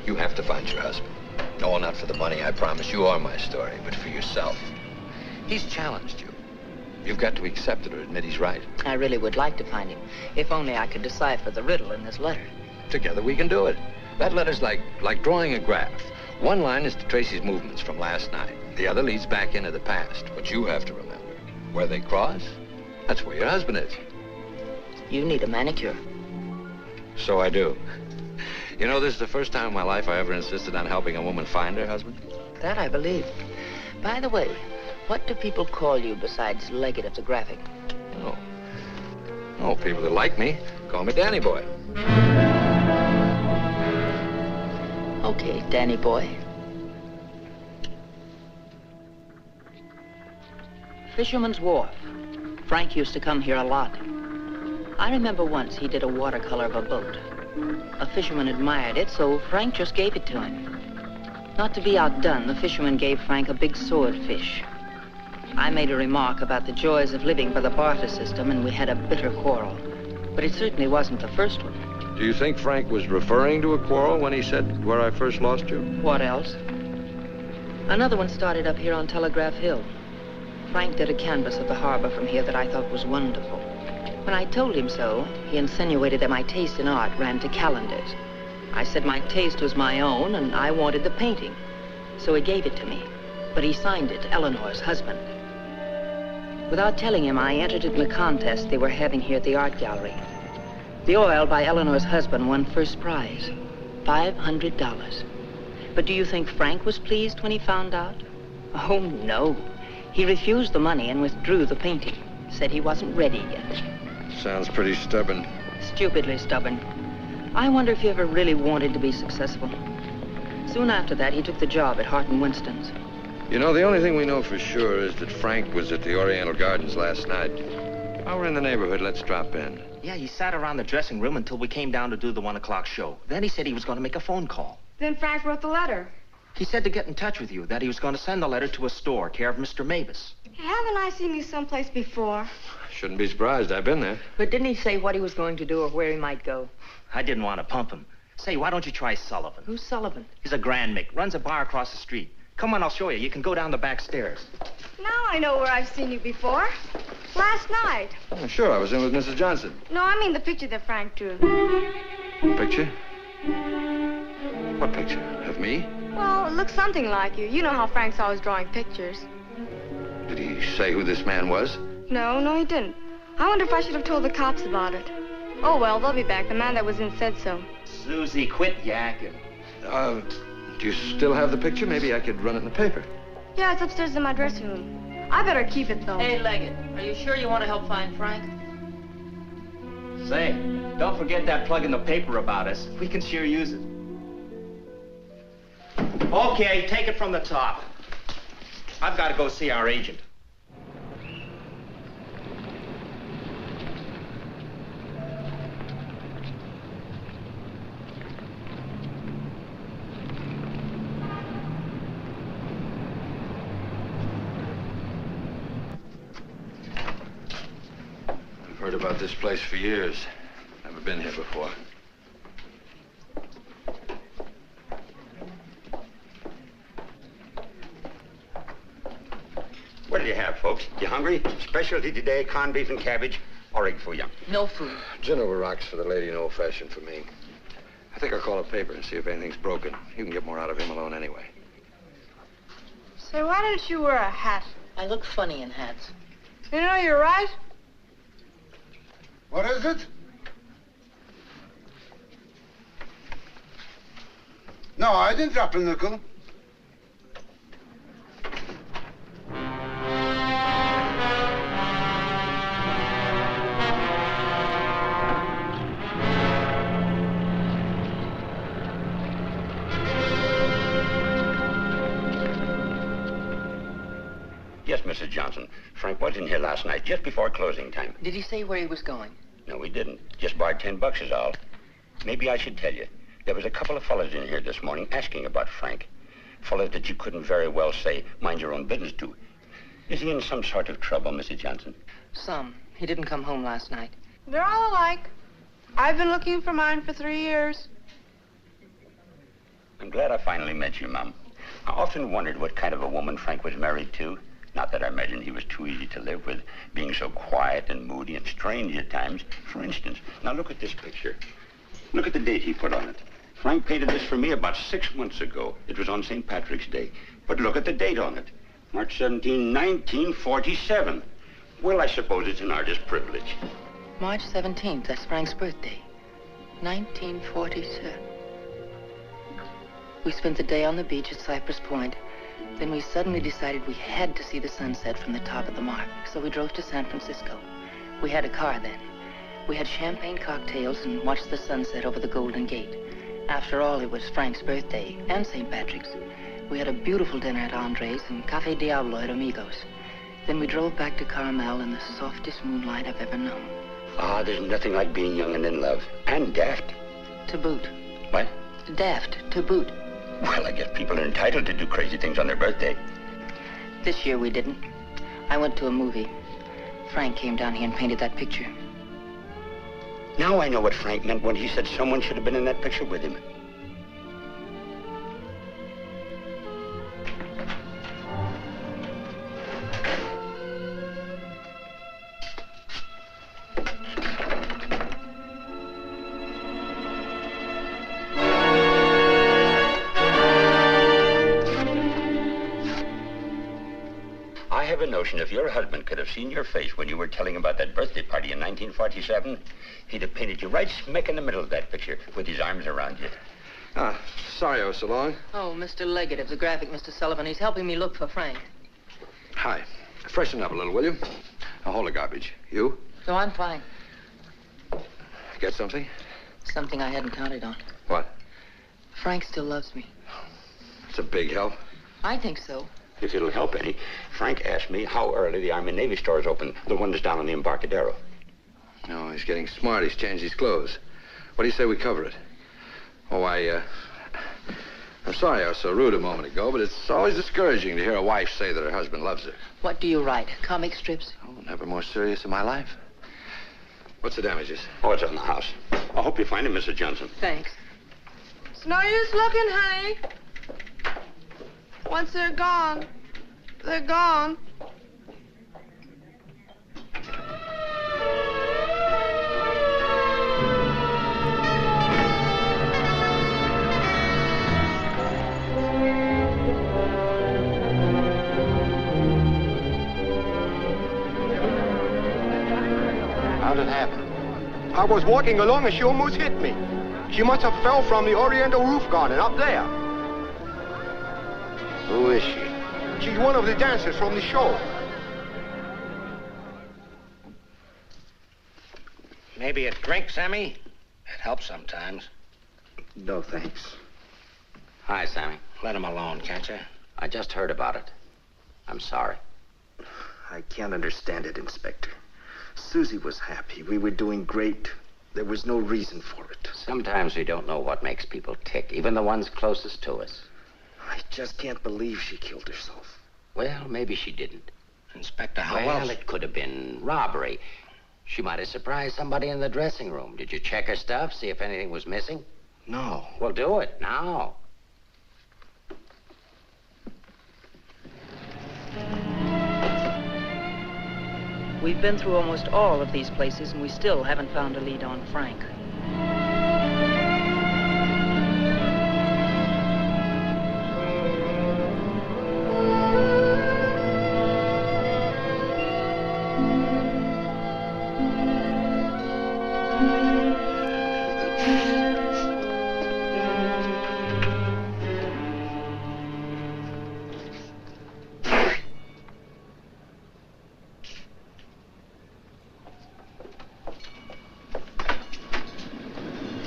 S5: You have to find your husband. No, not for the money, I promise. You are my story, but for yourself. He's challenged you. You've got to accept it or admit he's right.
S8: I really would like to find him, if only I could decipher the riddle in this letter.
S5: Together we can do it. That letter's like drawing a graph. One line is to trace his movements from last night. The other leads back into the past. But you have to remember, where they cross, that's where your husband is.
S8: You need a manicure.
S5: So I do. You know, this is the first time in my life I ever insisted on helping a woman find her husband.
S8: That I believe. By the way, what do people call you besides Leggett of the Graphic?
S5: Oh, people that like me call me Danny Boy.
S8: Okay, Danny Boy. Fisherman's Wharf. Frank used to come here a lot. I remember once he did a watercolor of a boat. A fisherman admired it, so Frank just gave it to him. Not to be outdone, the fisherman gave Frank a big swordfish. I made a remark about the joys of living by the barter system, and we had a bitter quarrel. But it certainly wasn't the first one.
S5: Do you think Frank was referring to a quarrel when he said, where I first lost you?
S8: What else? Another one started up here on Telegraph Hill. Frank did a canvas of the harbor from here that I thought was wonderful. When I told him so, he insinuated that my taste in art ran to calendars. I said my taste was my own, and I wanted the painting. So he gave it to me, but he signed it, Eleanor's husband. Without telling him, I entered in the contest they were having here at the art gallery. The oil by Eleanor's husband won first prize, $500. But do you think Frank was pleased when he found out? Oh, no. He refused the money and withdrew the painting. Said he wasn't ready yet.
S5: Sounds pretty stubborn.
S8: Stupidly stubborn. I wonder if he ever really wanted to be successful. Soon after that, he took the job at Hart and Winston's.
S5: You know, the only thing we know for sure is that Frank was at the Oriental Gardens last night. While we're in the neighborhood, let's drop in.
S3: Yeah, he sat around the dressing room until we came down to do the 1 o'clock show. Then he said he was going to make a phone call.
S13: Then Frank wrote the letter.
S3: He said to get in touch with you, that he was going to send the letter to a store, care of Mr. Mavis.
S13: Haven't I seen you someplace before?
S5: Shouldn't be surprised. I've been there.
S8: But didn't he say what he was going to do or where he might go?
S3: I didn't want to pump him. Say, why don't you try Sullivan?
S8: Who's Sullivan?
S3: He's a Grand Mick, runs a bar across the street. Come on, I'll show you. You can go down the back stairs.
S13: Now I know where I've seen you before. Last night.
S5: Oh, sure, I was in with Mrs. Johnson.
S13: No, I mean the picture that Frank drew.
S5: Picture? What picture? Of me?
S13: Well, it looks something like you. You know how Frank's always drawing pictures.
S5: Did he say who this man was?
S13: No, he didn't. I wonder if I should have told the cops about it. Oh, well, they'll be back. The man that was in said so.
S3: Susie, quit yakking.
S5: Do you still have the picture? Maybe I could run it in the paper.
S13: Yeah, it's upstairs in my dressing room. I better keep it, though.
S8: Hey, Leggett, are you sure you want to help find Frank?
S3: Say, don't forget that plug in the paper about us. We can sure use it. Okay, take it from the top. I've got to go see our agent.
S5: I've heard about this place for years. Never been here before.
S14: What do you have, folks? You hungry? Specialty today, corned beef and cabbage, or egg foo young?
S8: No food.
S5: Gin over rocks for the lady and old-fashioned for me. I think I'll call a paper and see if anything's broken. You can get more out of him alone anyway.
S13: Say, why don't you wear a hat?
S8: I look funny in hats.
S13: You know, you're right.
S15: What is it? No, I didn't drop a nickel.
S14: Yes, Mrs. Johnson. Frank was in here last night, just before closing time.
S8: Did he say where he was going?
S14: No, he didn't. Just borrowed $10 is all. Maybe I should tell you. There was a couple of fellas in here this morning asking about Frank. Fellas that you couldn't very well say, mind your own business to. Is he in some sort of trouble, Mrs. Johnson?
S8: Some. He didn't come home last night.
S13: They're all alike. I've been looking for mine for 3 years.
S14: I'm glad I finally met you, Mom. I often wondered what kind of a woman Frank was married to. Not that I imagined he was too easy to live with, being so quiet and moody and strange at times. For instance, now look at this picture. Look at the date he put on it. Frank painted this for me about 6 months ago. It was on St. Patrick's Day. But look at the date on it. March 17, 1947. Well, I suppose it's an artist's privilege.
S8: March 17th, that's Frank's birthday. 1947. We spent the day on the beach at Cypress Point. Then we suddenly decided we had to see the sunset from the top of the mark. So we drove to San Francisco. We had a car then. We had champagne cocktails and watched the sunset over the Golden Gate. After all, it was Frank's birthday and St. Patrick's. We had a beautiful dinner at Andre's and Cafe Diablo at Amigos. Then we drove back to Carmel in the softest moonlight I've ever known.
S14: Ah, there's nothing like being young and in love. And daft.
S8: To boot.
S14: What?
S8: Daft, to boot.
S14: Well, I guess people are entitled to do crazy things on their birthday.
S8: This year we didn't. I went to a movie. Frank came down here and painted that picture.
S14: Now I know what Frank meant when he said someone should have been in that picture with him. I have a notion if your husband could have seen your face when you were telling about that birthday party in 1947, he'd have painted you right smack in the middle of that picture with his arms around you.
S5: Sorry I was so long.
S8: Oh, Mr. Leggett of the graphic, Mr. Sullivan. He's helping me look for Frank.
S5: Hi. Freshen up a little, will you? Now, hold the garbage. You?
S8: No, I'm fine.
S5: Get something?
S8: Something I hadn't counted on.
S5: What?
S8: Frank still loves me.
S5: It's a big help.
S8: I think so.
S14: If it'll help any, Frank asked me how early the Army and Navy store is open, the one that's down on the Embarcadero.
S5: No, he's getting smart. He's changed his clothes. What do you say we cover it? Oh, I'm sorry I was so rude a moment ago, but it's always discouraging to hear a wife say that her husband loves her.
S8: What do you write? Comic strips?
S5: Oh, never more serious in my life. What's the damages?
S14: Oh, it's on the house. I hope you find him, Mrs. Johnson.
S8: Thanks.
S16: It's no use looking, honey. Once they're gone, they're gone.
S1: How'd it happen?
S2: I was walking along and she almost hit me. She must have fell from the Oriental roof garden up there.
S1: Who is she?
S2: She's one of the dancers from the show.
S11: Maybe a drink, Sammy? It helps sometimes.
S1: No, thanks.
S7: Hi, Sammy.
S11: Let him alone, can't you?
S7: I just heard about it. I'm sorry.
S17: I can't understand it, Inspector. Susie was happy. We were doing great. There was no reason for it.
S7: Sometimes we don't know what makes people tick, even the ones closest to us.
S17: I just can't believe she killed herself.
S7: Well, maybe she didn't.
S11: Inspector, how
S7: Well,
S11: else?
S7: it could have been robbery. She might have surprised somebody in the dressing room. Did you check her stuff, see if anything was missing?
S17: No.
S7: Well, do it now.
S8: We've been through almost all of these places, and we still haven't found a lead on Frank.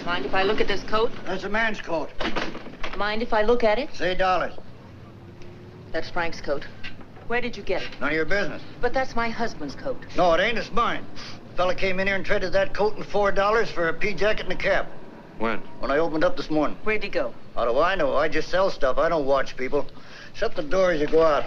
S8: Mind if I look at this coat?
S18: That's a man's coat.
S8: Mind if I look at it?
S18: Say dollars.
S8: That's Frank's coat. Where did you get it?
S18: None of your business.
S8: But that's my husband's coat.
S18: No, it ain't. It's mine. Fella came in here and traded that coat and $4 for a pea jacket and a cap.
S5: When?
S18: When I opened up this morning.
S8: Where'd he go?
S18: How do I know? I just sell stuff. I don't watch people. Shut the door as you go out.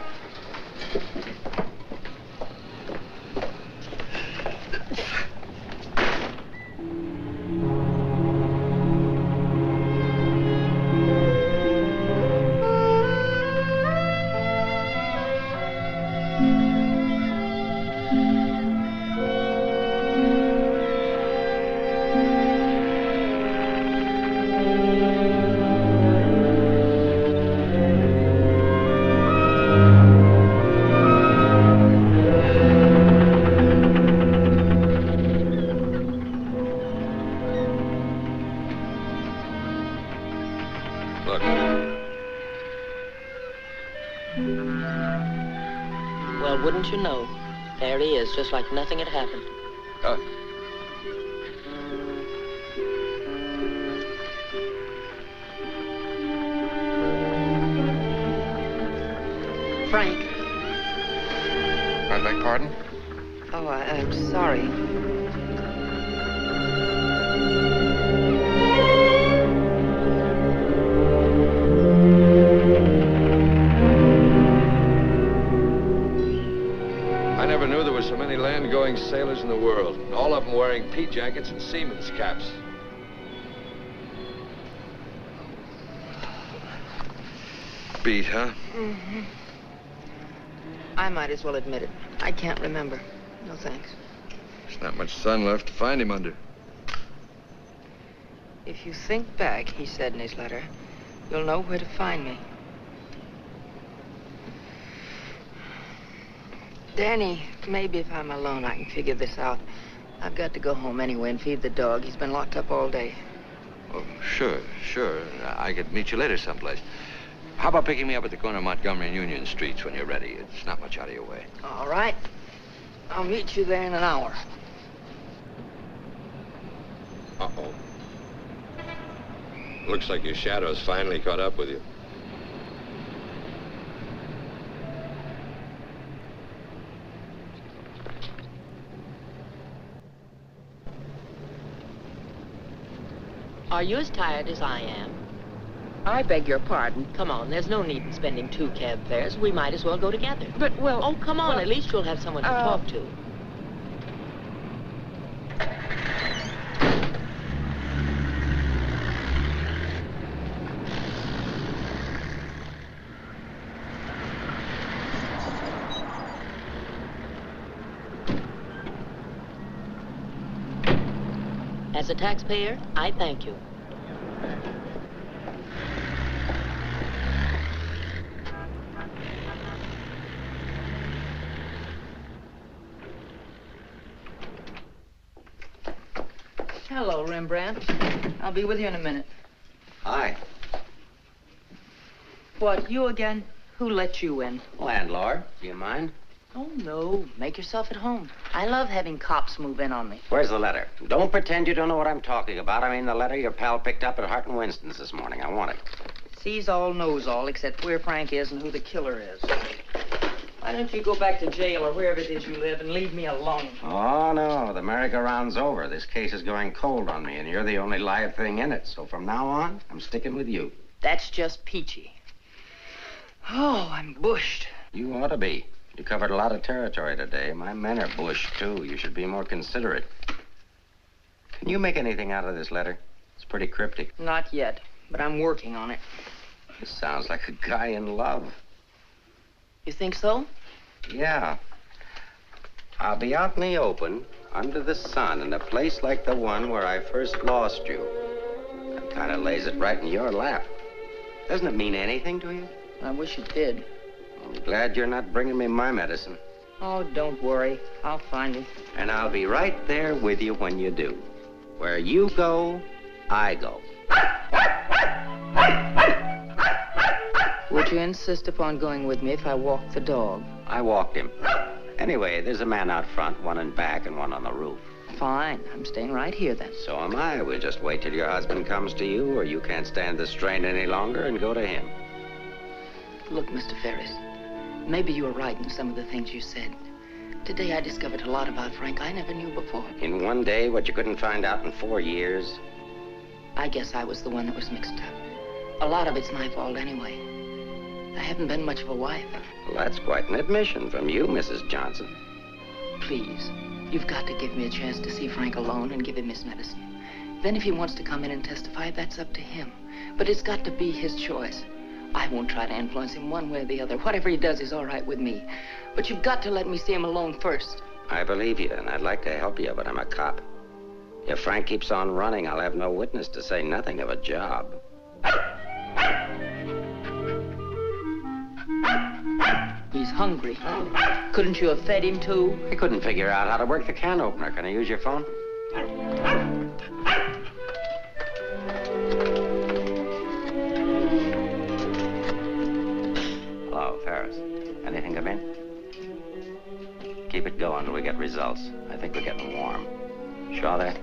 S8: Well, wouldn't you know? There he is, just like nothing had happened. Frank.
S5: I beg pardon?
S8: Oh, I'm sorry.
S5: I never knew there were so many land-going sailors in the world. All of them wearing pea jackets and seamen's caps. Beat, huh?
S8: Mm-hmm. I might as well admit it. I can't remember. No thanks.
S5: There's not much sun left to find him under.
S8: If you think back, he said in his letter, you'll know where to find me. Danny, maybe if I'm alone, I can figure this out. I've got to go home anyway and feed the dog. He's been locked up all day.
S5: Oh, sure. I could meet you later someplace. How about picking me up at the corner of Montgomery and Union Streets when you're ready? It's not much out of your way.
S8: All right. meet you there in an hour.
S5: Uh-oh. Looks like your shadow's finally caught up with you.
S19: Are you as tired as I am? I beg your pardon. Come on, there's no need in spending 2 cab fares. We might as well go together.
S16: But, well...
S19: Oh, come on, at least you'll have someone to talk to. As a taxpayer, I thank you.
S8: Hello, Rembrandt. I'll be with you in a minute.
S7: Hi.
S8: What, you again? Who let you in?
S7: Landlord, do you mind?
S8: Oh, no. Make yourself at home. I love having cops move in on me.
S7: Where's the letter? Don't pretend you don't know what I'm talking about. I mean the letter your pal picked up at Hart and Winston's this morning. I want it.
S8: Sees all, knows all, except where Frank is and who the killer is. Why don't you go back to jail or wherever it is you live and leave me alone?
S7: Oh, no. The merry-go-round's over. This case is going cold on me, and you're the only live thing in it. So from now on, I'm sticking with you.
S8: That's just peachy. Oh, I'm bushed.
S7: You ought to be. You covered a lot of territory today. My men are bushed, too. You should be more considerate. Can you make anything out of this letter? It's pretty cryptic.
S8: Not yet, but I'm working on it.
S7: This sounds like a guy in love.
S8: You think so?
S7: Yeah. I'll be out in the open, under the sun, in a place like the one where I first lost you. That kind of lays it right in your lap. Doesn't it mean anything to you?
S8: I wish it did.
S7: I'm glad you're not bringing me my medicine.
S8: Oh, don't worry. I'll find you.
S7: And I'll be right there with you when you do. Where you go, I go.
S8: Would you insist upon going with me if I walk the dog?
S7: I walked him. Anyway, there's a man out front, one in back and one on the roof.
S8: Fine. I'm staying right here, then.
S7: So am I. We'll just wait till your husband comes to you, or you can't stand the strain any longer, and go to him.
S8: Look, Mr. Ferris, maybe you were right in some of the things you said. Today I discovered a lot about Frank I never knew before.
S7: In one day, what you couldn't find out in 4 years?
S8: I guess I was the one that was mixed up. A lot of it's my fault anyway. I haven't been much of a wife.
S7: Well, that's quite an admission from you, Mrs. Johnson.
S8: Please, you've got to give me a chance to see Frank alone and give him his medicine. Then if he wants to come in and testify, that's up to him. But it's got to be his choice. I won't try to influence him one way or the other. Whatever he does is all right with me. But you've got to let me see him alone first.
S7: I believe you, and I'd like to help you, but I'm a cop. If Frank keeps on running, I'll have no witness, to say nothing of a job.
S8: He's hungry. Couldn't you have fed him, too?
S7: I couldn't figure out how to work the can opener. Can I use your phone? Hello, Ferris. Anything come in? Keep it going till we get results. I think we're getting warm. Shaw there?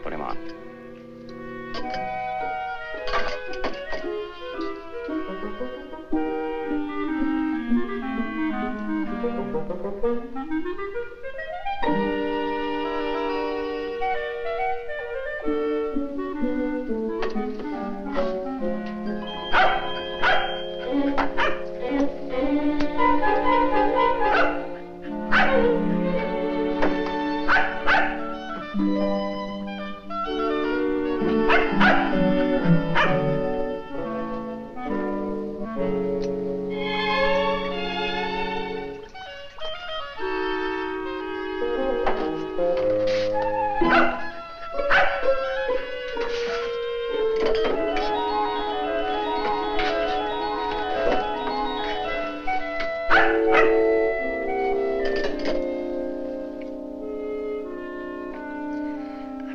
S7: Put him on.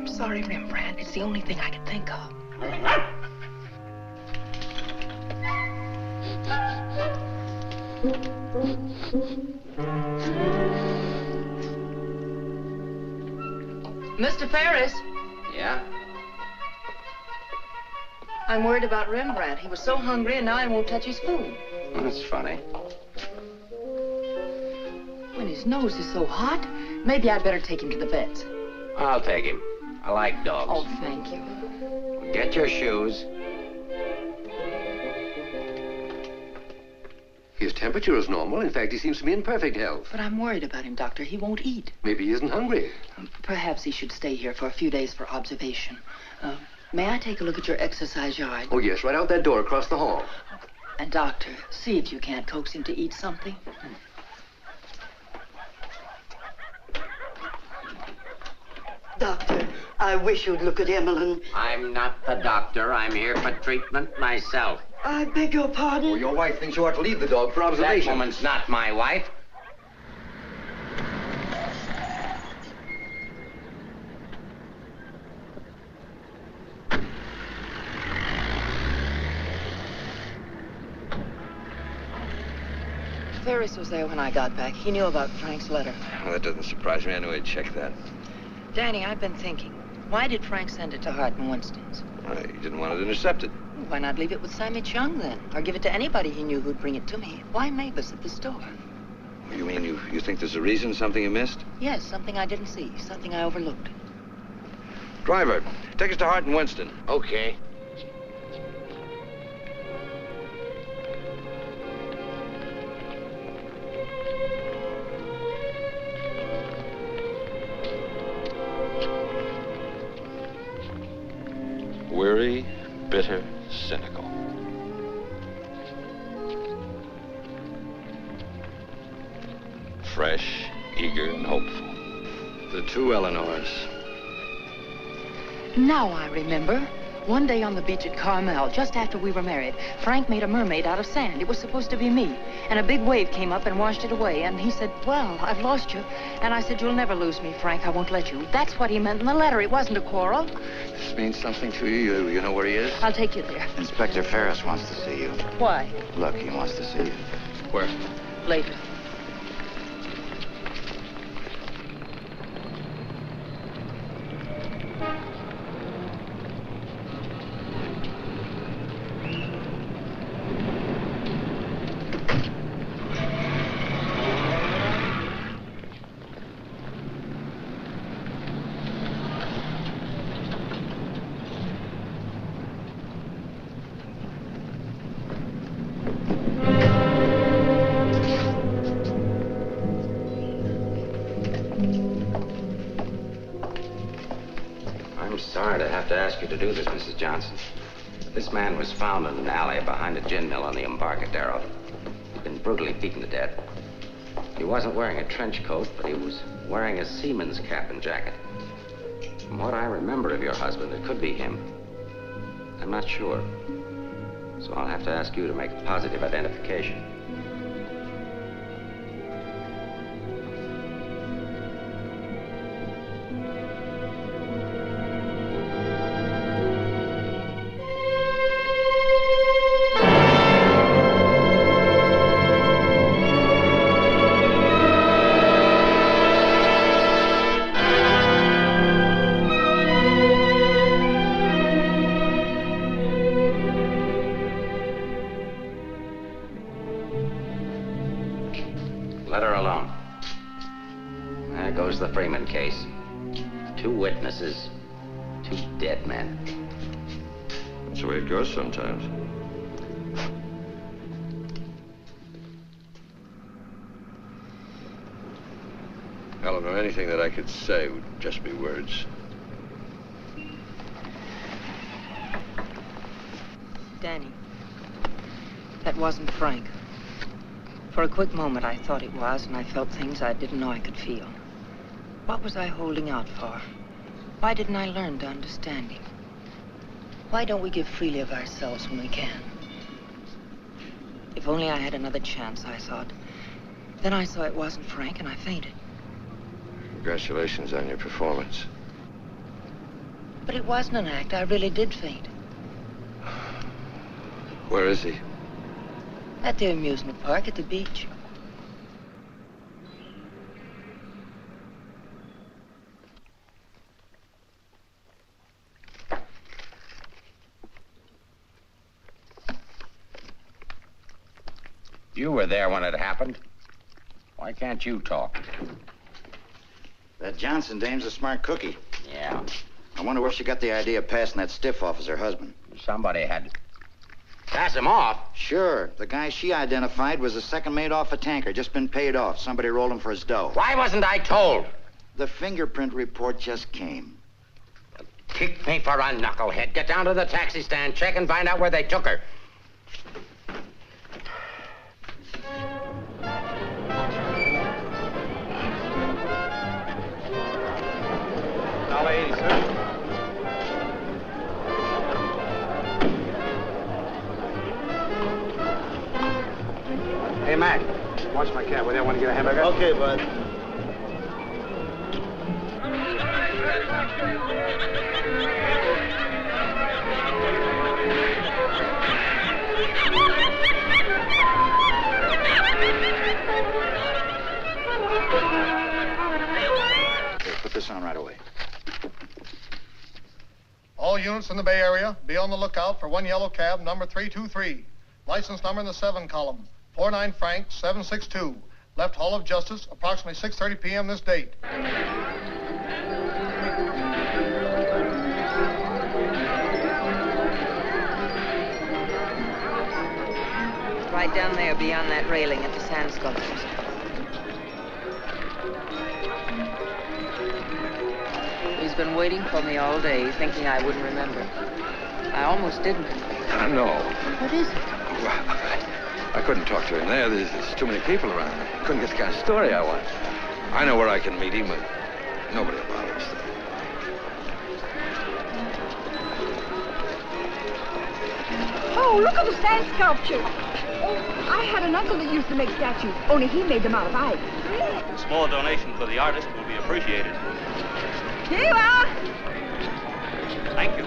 S8: Sorry, Rembrandt. It's the only thing I could think of. Mr. Ferris.
S7: Yeah?
S8: I'm worried about Rembrandt. He was so hungry and now he won't touch his food.
S7: That's funny.
S8: When his nose is so hot, maybe I'd better take him to the vet.
S7: I'll take him. I like dogs.
S8: Oh, thank you.
S7: Get your shoes.
S5: His temperature is normal. In fact, he seems to be in perfect health.
S8: But I'm worried about him, Doctor. He won't eat.
S5: Maybe he isn't hungry.
S8: Perhaps he should stay here for a few days for observation. May I take a look at your exercise yard?
S5: Oh, yes, right out that door across the hall.
S8: And, Doctor, see if you can't coax him to eat something.
S20: Doctor, I wish you'd look at Emmeline.
S7: I'm not the doctor. I'm here for treatment myself.
S20: I beg your pardon?
S5: Well, your wife thinks you ought to leave the dog for observation.
S7: That woman's not my wife.
S8: Ferris was there when I got back. He knew about Frank's letter.
S5: Well, that doesn't surprise me. I knew he'd check that.
S8: Danny, I've been thinking. Why did Frank send it to Hart and Winston's?
S5: He didn't want it intercepted.
S8: Why not leave it with Sammy Chung, then? Or give it to anybody he knew who'd bring it to me? Why Mavis at the store?
S5: You mean you think there's a reason, something you missed?
S8: Yes, something I didn't see, something I overlooked.
S5: Driver, take us to Hart and Winston.
S7: Okay.
S4: Weary, bitter, cynical. Fresh, eager, and hopeful.
S5: The two Eleanors.
S8: Now I remember. One day on the beach at Carmel, just after we were married, Frank made a mermaid out of sand. It was supposed to be me. And a big wave came up and washed it away. And he said, well, I've lost you. And I said, you'll never lose me, Frank. I won't let you. That's what he meant in the letter. It wasn't a quarrel.
S5: This means something to you. You know where he is?
S8: I'll take you there.
S6: Inspector Ferris wants to see you.
S8: Why?
S6: Look, he wants to see you.
S5: Where?
S8: Later.
S7: To do this, Mrs. Johnson. This man was found in an alley behind a gin mill on the Embarcadero. He'd been brutally beaten to death. He wasn't wearing a trench coat, but he was wearing a seaman's cap and jacket. From what I remember of your husband, it could be him. I'm not sure. So I'll have to ask you to make a positive identification. Case. 2 witnesses, 2 dead men.
S5: That's the way it goes sometimes. Eleanor, anything that I could say would just be words.
S8: Danny, that wasn't Frank. For a quick moment, I thought it was, and I felt things I didn't know I could feel. What was I holding out for? Why didn't I learn to understand him? Why don't we give freely of ourselves when we can? If only I had another chance, I thought. Then I saw it wasn't Frank, and I fainted.
S5: Congratulations on your performance.
S8: But it wasn't an act. I really did faint.
S5: Where is he?
S8: At the amusement park at the beach.
S7: You were there when it happened. Why can't you talk?
S6: That Johnson dame's a smart cookie.
S7: Yeah.
S6: I wonder where she got the idea of passing that stiff off as her husband.
S7: Somebody had to pass him off.
S6: Sure. The guy she identified was a second mate off a tanker, just been paid off. Somebody rolled him for his dough.
S7: Why wasn't I told?
S6: The fingerprint report just came.
S7: Kick me for a knucklehead. Get down to the taxi stand, check and find out where they took her.
S12: $1.80, sir. Hey, Mac, watch my cab. Will you want to get a hamburger?
S18: Okay, bud.
S6: Okay, put this on right away.
S21: All units in the Bay Area, be on the lookout for one yellow cab, number 323. License number in the 7 column, 49 Frank 762. Left Hall of Justice, approximately 6:30 p.m. this date.
S8: Right down there beyond that railing at the sand sculptures. He's been waiting for me all day, thinking I wouldn't remember. I almost didn't.
S5: I know.
S8: What is it?
S5: I couldn't talk to him there. There's too many people around. I couldn't get the kind of story I want. I know where I can meet him, but nobody will bother us.
S22: Oh, look at the sand sculpture. Oh, I had an uncle that used to make statues, only he made them out of ice.
S9: A small donation for the artist will be appreciated.
S22: Here you are.
S9: Thank you.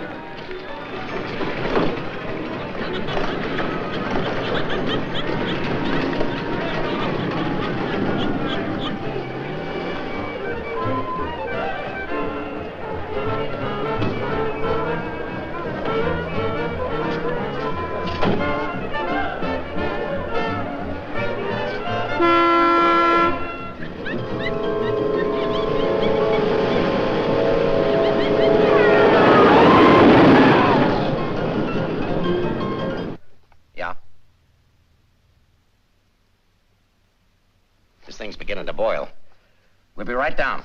S7: This thing's beginning to boil. We'll be right down.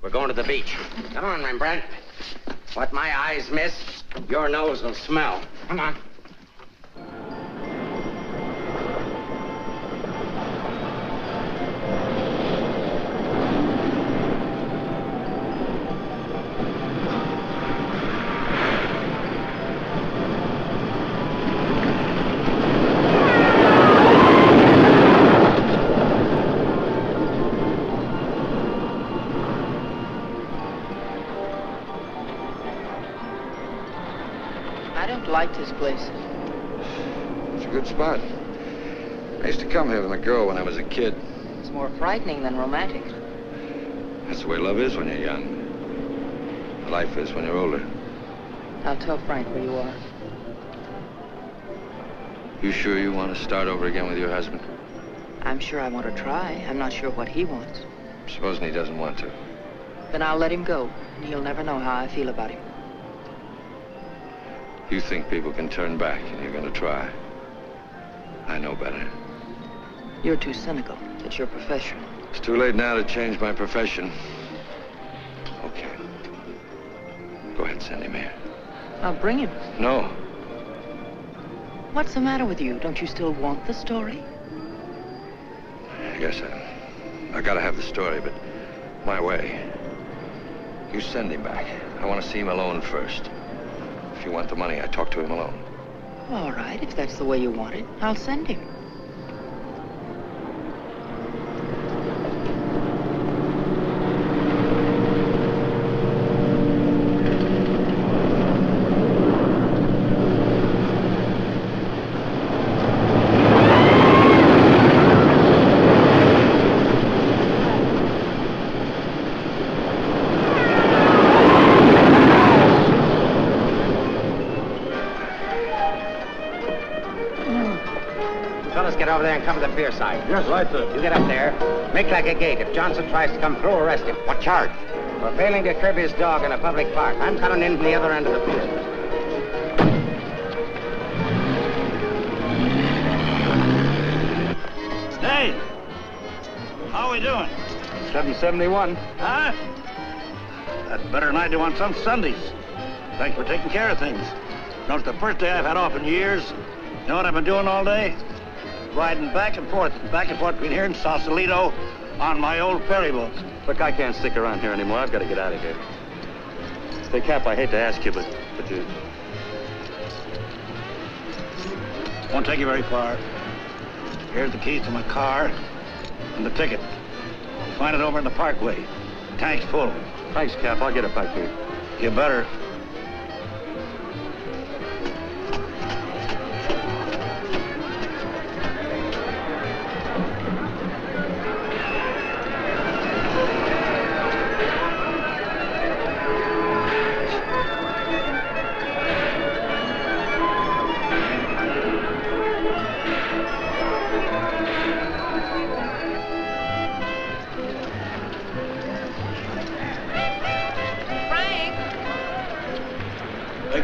S7: We're going to the beach. Come on, Rembrandt. What my eyes miss, your nose will smell. Come on.
S8: Liked his place.
S5: It's a good spot. I used to come here with my girl when I was a kid.
S8: It's more frightening than romantic.
S5: That's the way love is when you're young. Life is when you're older.
S8: I'll tell Frank where you are.
S5: You sure you want to start over again with your husband?
S8: I'm sure I want to try. I'm not sure what he wants.
S5: Supposing he doesn't want to.
S8: Then I'll let him go, and he'll never know how I feel about him.
S5: You think people can turn back, and you're going to try. I know better.
S8: You're too cynical. It's your profession.
S5: It's too late now to change my profession. Okay. Go ahead, send him here.
S8: I'll bring him.
S5: No.
S8: What's the matter with you? Don't you still want the story?
S5: I guess I gotta have the story, but my way. You send him back. I want to see him alone first. If you want the money, I talk to him alone.
S8: All right, if that's the way you want it, I'll send him.
S7: cover the pier side.
S3: Yes, right, sir.
S7: You get up there. Make like a gate. If Johnson tries to come through, arrest him.
S3: What charge?
S7: For failing to curb his dog in a public park. I'm coming in from the other end of the pier.
S3: Hey! How are we doing?
S5: 771.
S3: Huh? That's better than I do on some Sundays. Thanks for taking care of things. You know, it's the first day I've had off in years. You know what I've been doing all day? Riding back and forth between here and Sausalito on my old ferry boat.
S4: Look, I can't stick around here anymore. I've got to get out of here. Say, Cap, I hate to ask you, but you...
S3: Won't take you very far. Here's the keys to my car and the ticket. Find it over in the parkway. Tank's full.
S4: Thanks, Cap. I'll get it back to you.
S3: You better.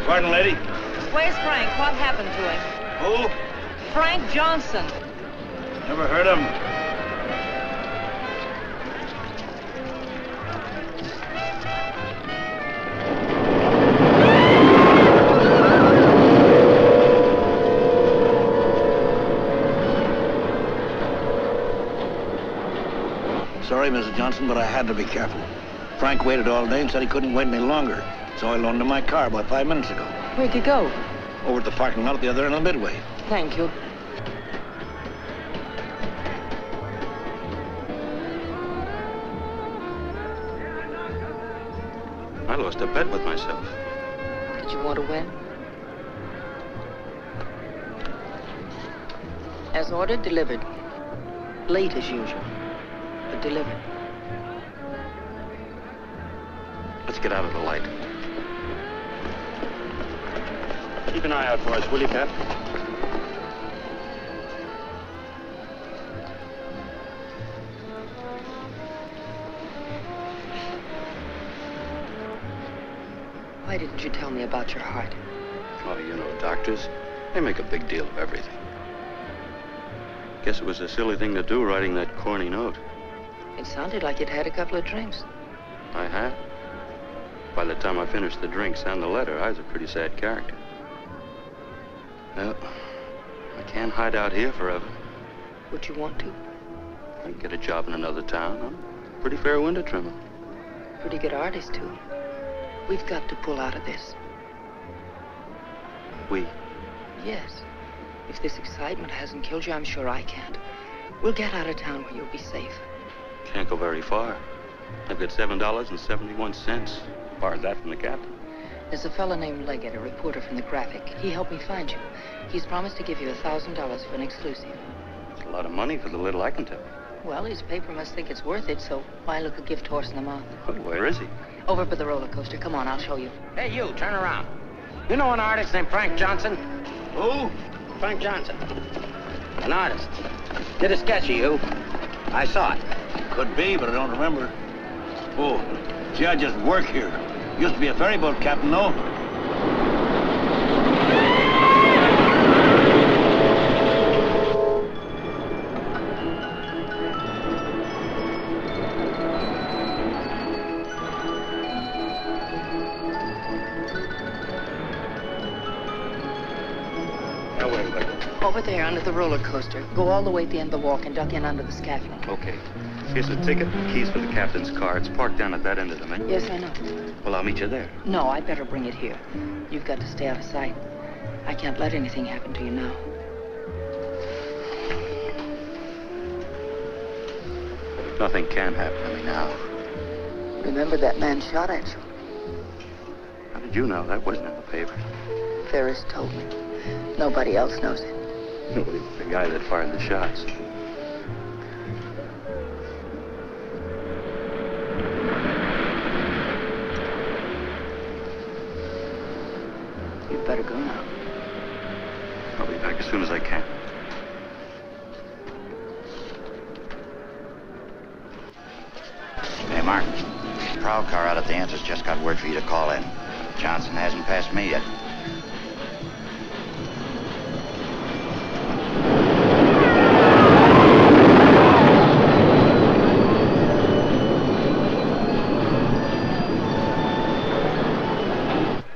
S3: Pardon, lady?
S10: Where's Frank? What happened to him?
S3: Who?
S10: Frank Johnson.
S3: Never heard of him. Sorry, Mrs. Johnson, but I had to be careful. Frank waited all day and said he couldn't wait any longer. So I loaned him my car about 5 minutes ago.
S10: Where'd you go?
S3: Over at the parking lot at the other end of the Midway.
S10: Thank you.
S4: I lost a bet with myself.
S10: Did you want to win? As ordered, delivered. Late as usual, but delivered.
S4: Let's get out of the light. Keep an eye out for us, will you, Cap?
S10: Why didn't you tell me about your heart?
S4: Oh, you know, doctors, they make a big deal of everything. Guess it was a silly thing to do, writing that corny note.
S10: It sounded like you'd had a couple of drinks.
S4: I had. By the time I finished the drinks and the letter, I was a pretty sad character. Well, I can't hide out here forever.
S10: Would you want to?
S4: I can get a job in another town. I'm a pretty fair window trimmer.
S10: Pretty good artist, too. We've got to pull out of this.
S4: We?
S10: Yes. If this excitement hasn't killed you, I'm sure I can't. We'll get out of town where you'll be safe.
S4: Can't go very far. I've got $7.71. Borrowed that from the captain.
S10: There's a fellow named Leggett, a reporter from the Graphic. He helped me find you. He's promised to give you $1,000 for an exclusive.
S4: It's a lot of money for the little I can tell.
S10: Well, his paper must think it's worth it, so why look a gift horse in the mouth?
S4: Well, where is he?
S10: Over by the roller coaster. Come on, I'll show you.
S7: Hey, you, turn around. You know an artist named Frank Johnson?
S3: Who?
S7: Frank Johnson. An artist. Did a sketch of you. I saw it.
S3: Could be, but I don't remember. Oh, see, I just work here. Used to be a ferry boat captain, though.
S4: Now, where did I go?
S10: Over there, under the roller coaster. Go all the way at the end of the walk and duck in under the scaffolding.
S4: Okay. Here's the ticket, keys for the captain's car. It's parked down at that end of the main.
S10: Yes, I know.
S4: Well, I'll meet you there.
S10: No, I'd better bring it here. You've got to stay out of sight. I can't let anything happen to you now.
S4: Nothing can happen to me now.
S10: Remember that man shot at you?
S4: How did you know? That wasn't in the paper.
S10: Ferris told me. Nobody else knows it.
S4: Nobody but the guy that fired the shots.
S10: Better go now.
S4: I'll be back as soon as I can.
S6: Mark, the prowl car out at the entrance just got word for you to call in. Johnson hasn't passed me yet.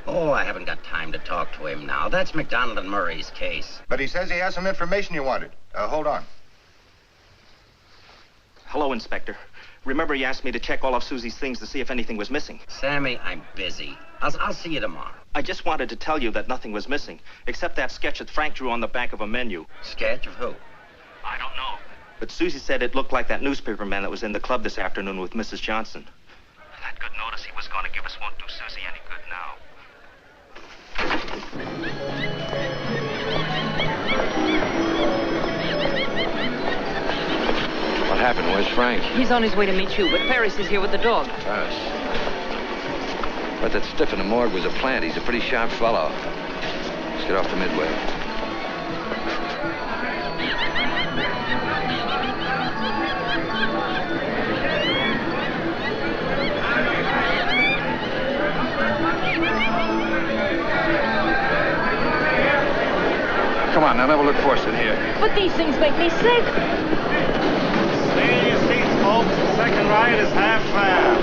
S7: Oh, I haven't got time to talk to him now. That's McDonald and Murray's case.
S2: But he says he has some information you wanted. Hold on.
S12: Hello, Inspector. Remember you asked me to check all of Susie's things to see if anything was missing?
S7: Sammy, I'm busy. I'll see you tomorrow.
S12: I just wanted to tell you that nothing was missing, except that sketch that Frank drew on the back of a menu.
S7: Sketch of who?
S12: I don't know. But Susie said it looked like that newspaper man that was in the club this afternoon with Mrs. Johnson. That good notice he was going to give us won't do Susie any good now.
S5: What happened? Where's Frank?
S10: He's on his way to meet you, but Ferris is here with the dog.
S5: Ferris. But that stiff in the morgue was a plant. He's a pretty sharp fellow. Let's get off the Midway. Come on, now never look for us in here.
S22: But these things make me sick.
S3: Stay in your seats, folks. The second ride is half fare.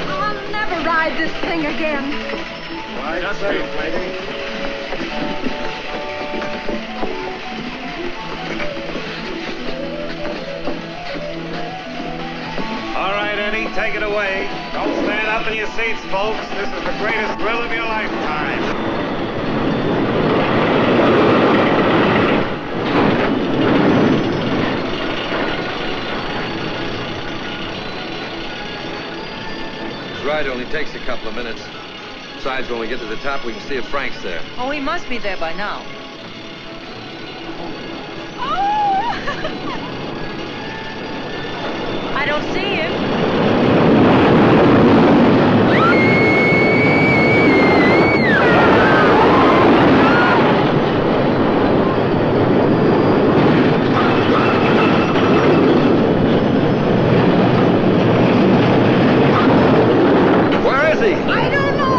S22: I'll never ride this thing again.
S3: Right, just wait, lady. All right, Eddie, take it away. Don't stand up in your seats, folks. This is the greatest thrill of your lifetime.
S5: Ride only takes a couple of minutes. Besides, when we get to the top, we can see if Frank's there.
S10: Oh, he must be there by now. I don't see him.
S22: I don't know.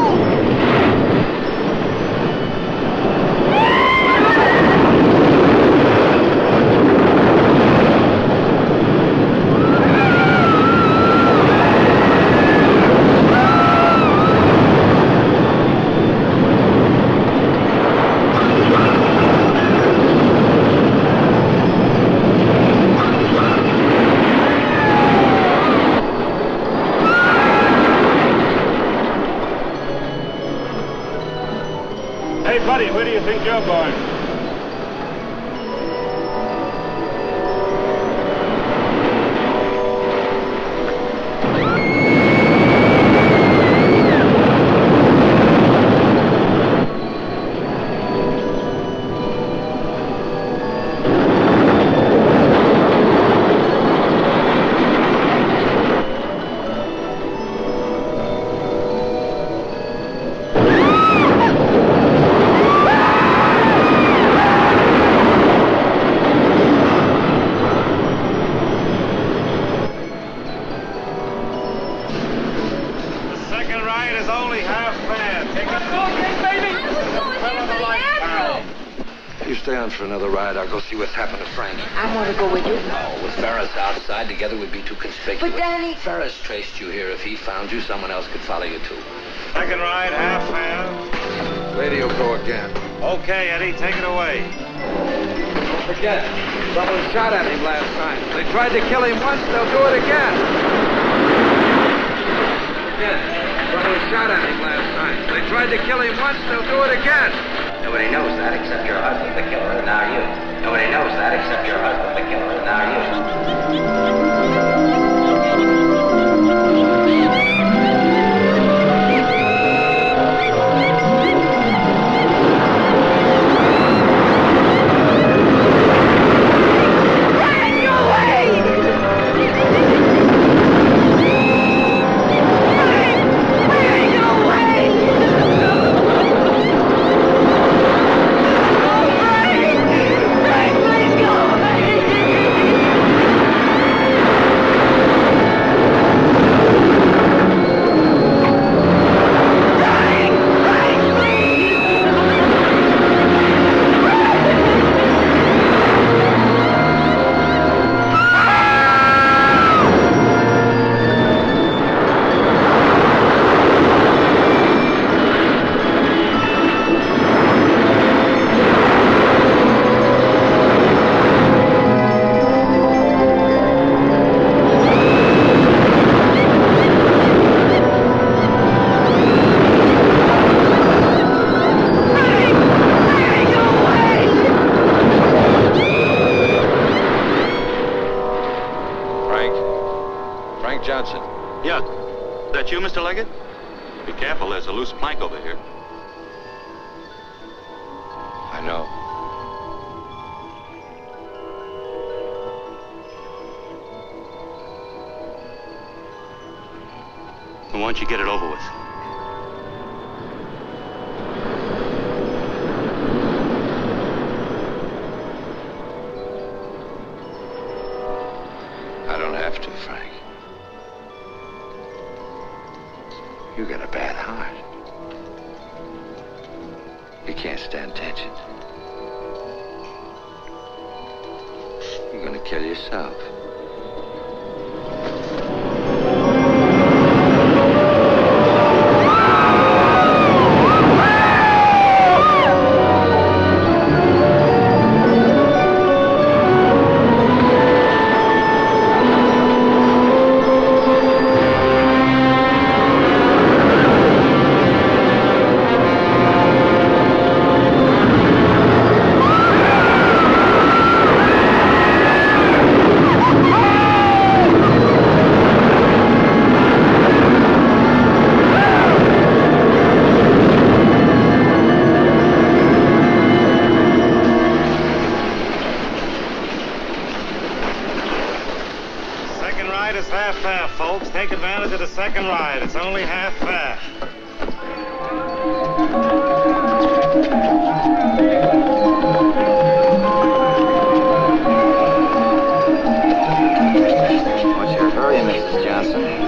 S3: Hey, buddy, where do you think you're going?
S5: For another ride, I'll go see what's happened to Frank.
S10: I want to go with you.
S5: No, with Ferris outside, together we'd be too conspicuous.
S10: But Danny...
S5: Ferris traced you here. If he found you, someone else could follow you too.
S3: Second ride, half fare.
S5: Lady will go again.
S3: Okay, Eddie, take it away.
S5: Don't forget, someone shot at him last night. They tried to kill him once, they'll do it again. Again, someone shot at him last night. They tried to kill him once, they'll do it again.
S7: Nobody knows that except your husband, the killer, and now you. Nobody knows that except your husband, the killer, and now you.
S22: Frank, please go away!
S5: Frank Johnson.
S4: Yeah. That you, Mr. Leggett? Be careful, there's a loose plank over here.
S5: I know.
S4: Why don't you get it over with?
S5: I don't have to, Frank. You got a bad heart. You can't stand tension. You're gonna kill yourself.
S3: Take advantage of the second ride. It's only half fare.
S6: What's your hurry, Mrs. Johnson?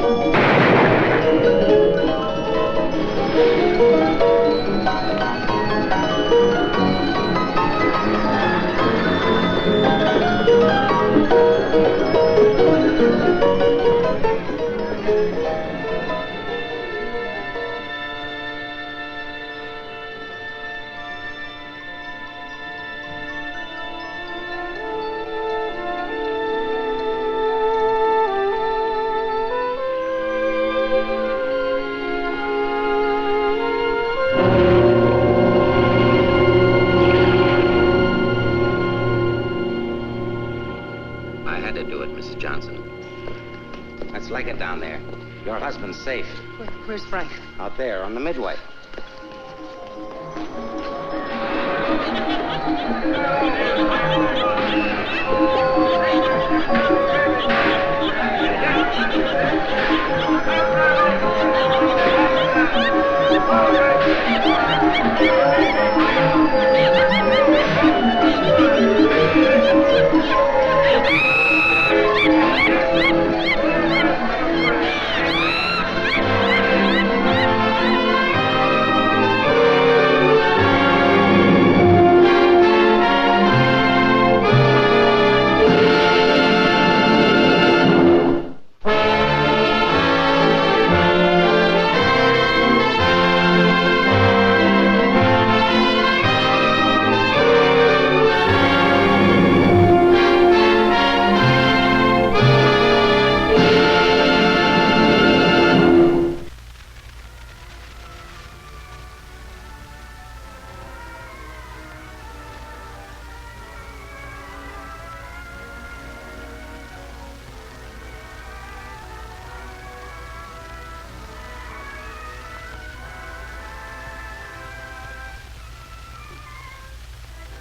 S7: Your husband's safe.
S10: Where's Frank?
S7: Out there, on the midway.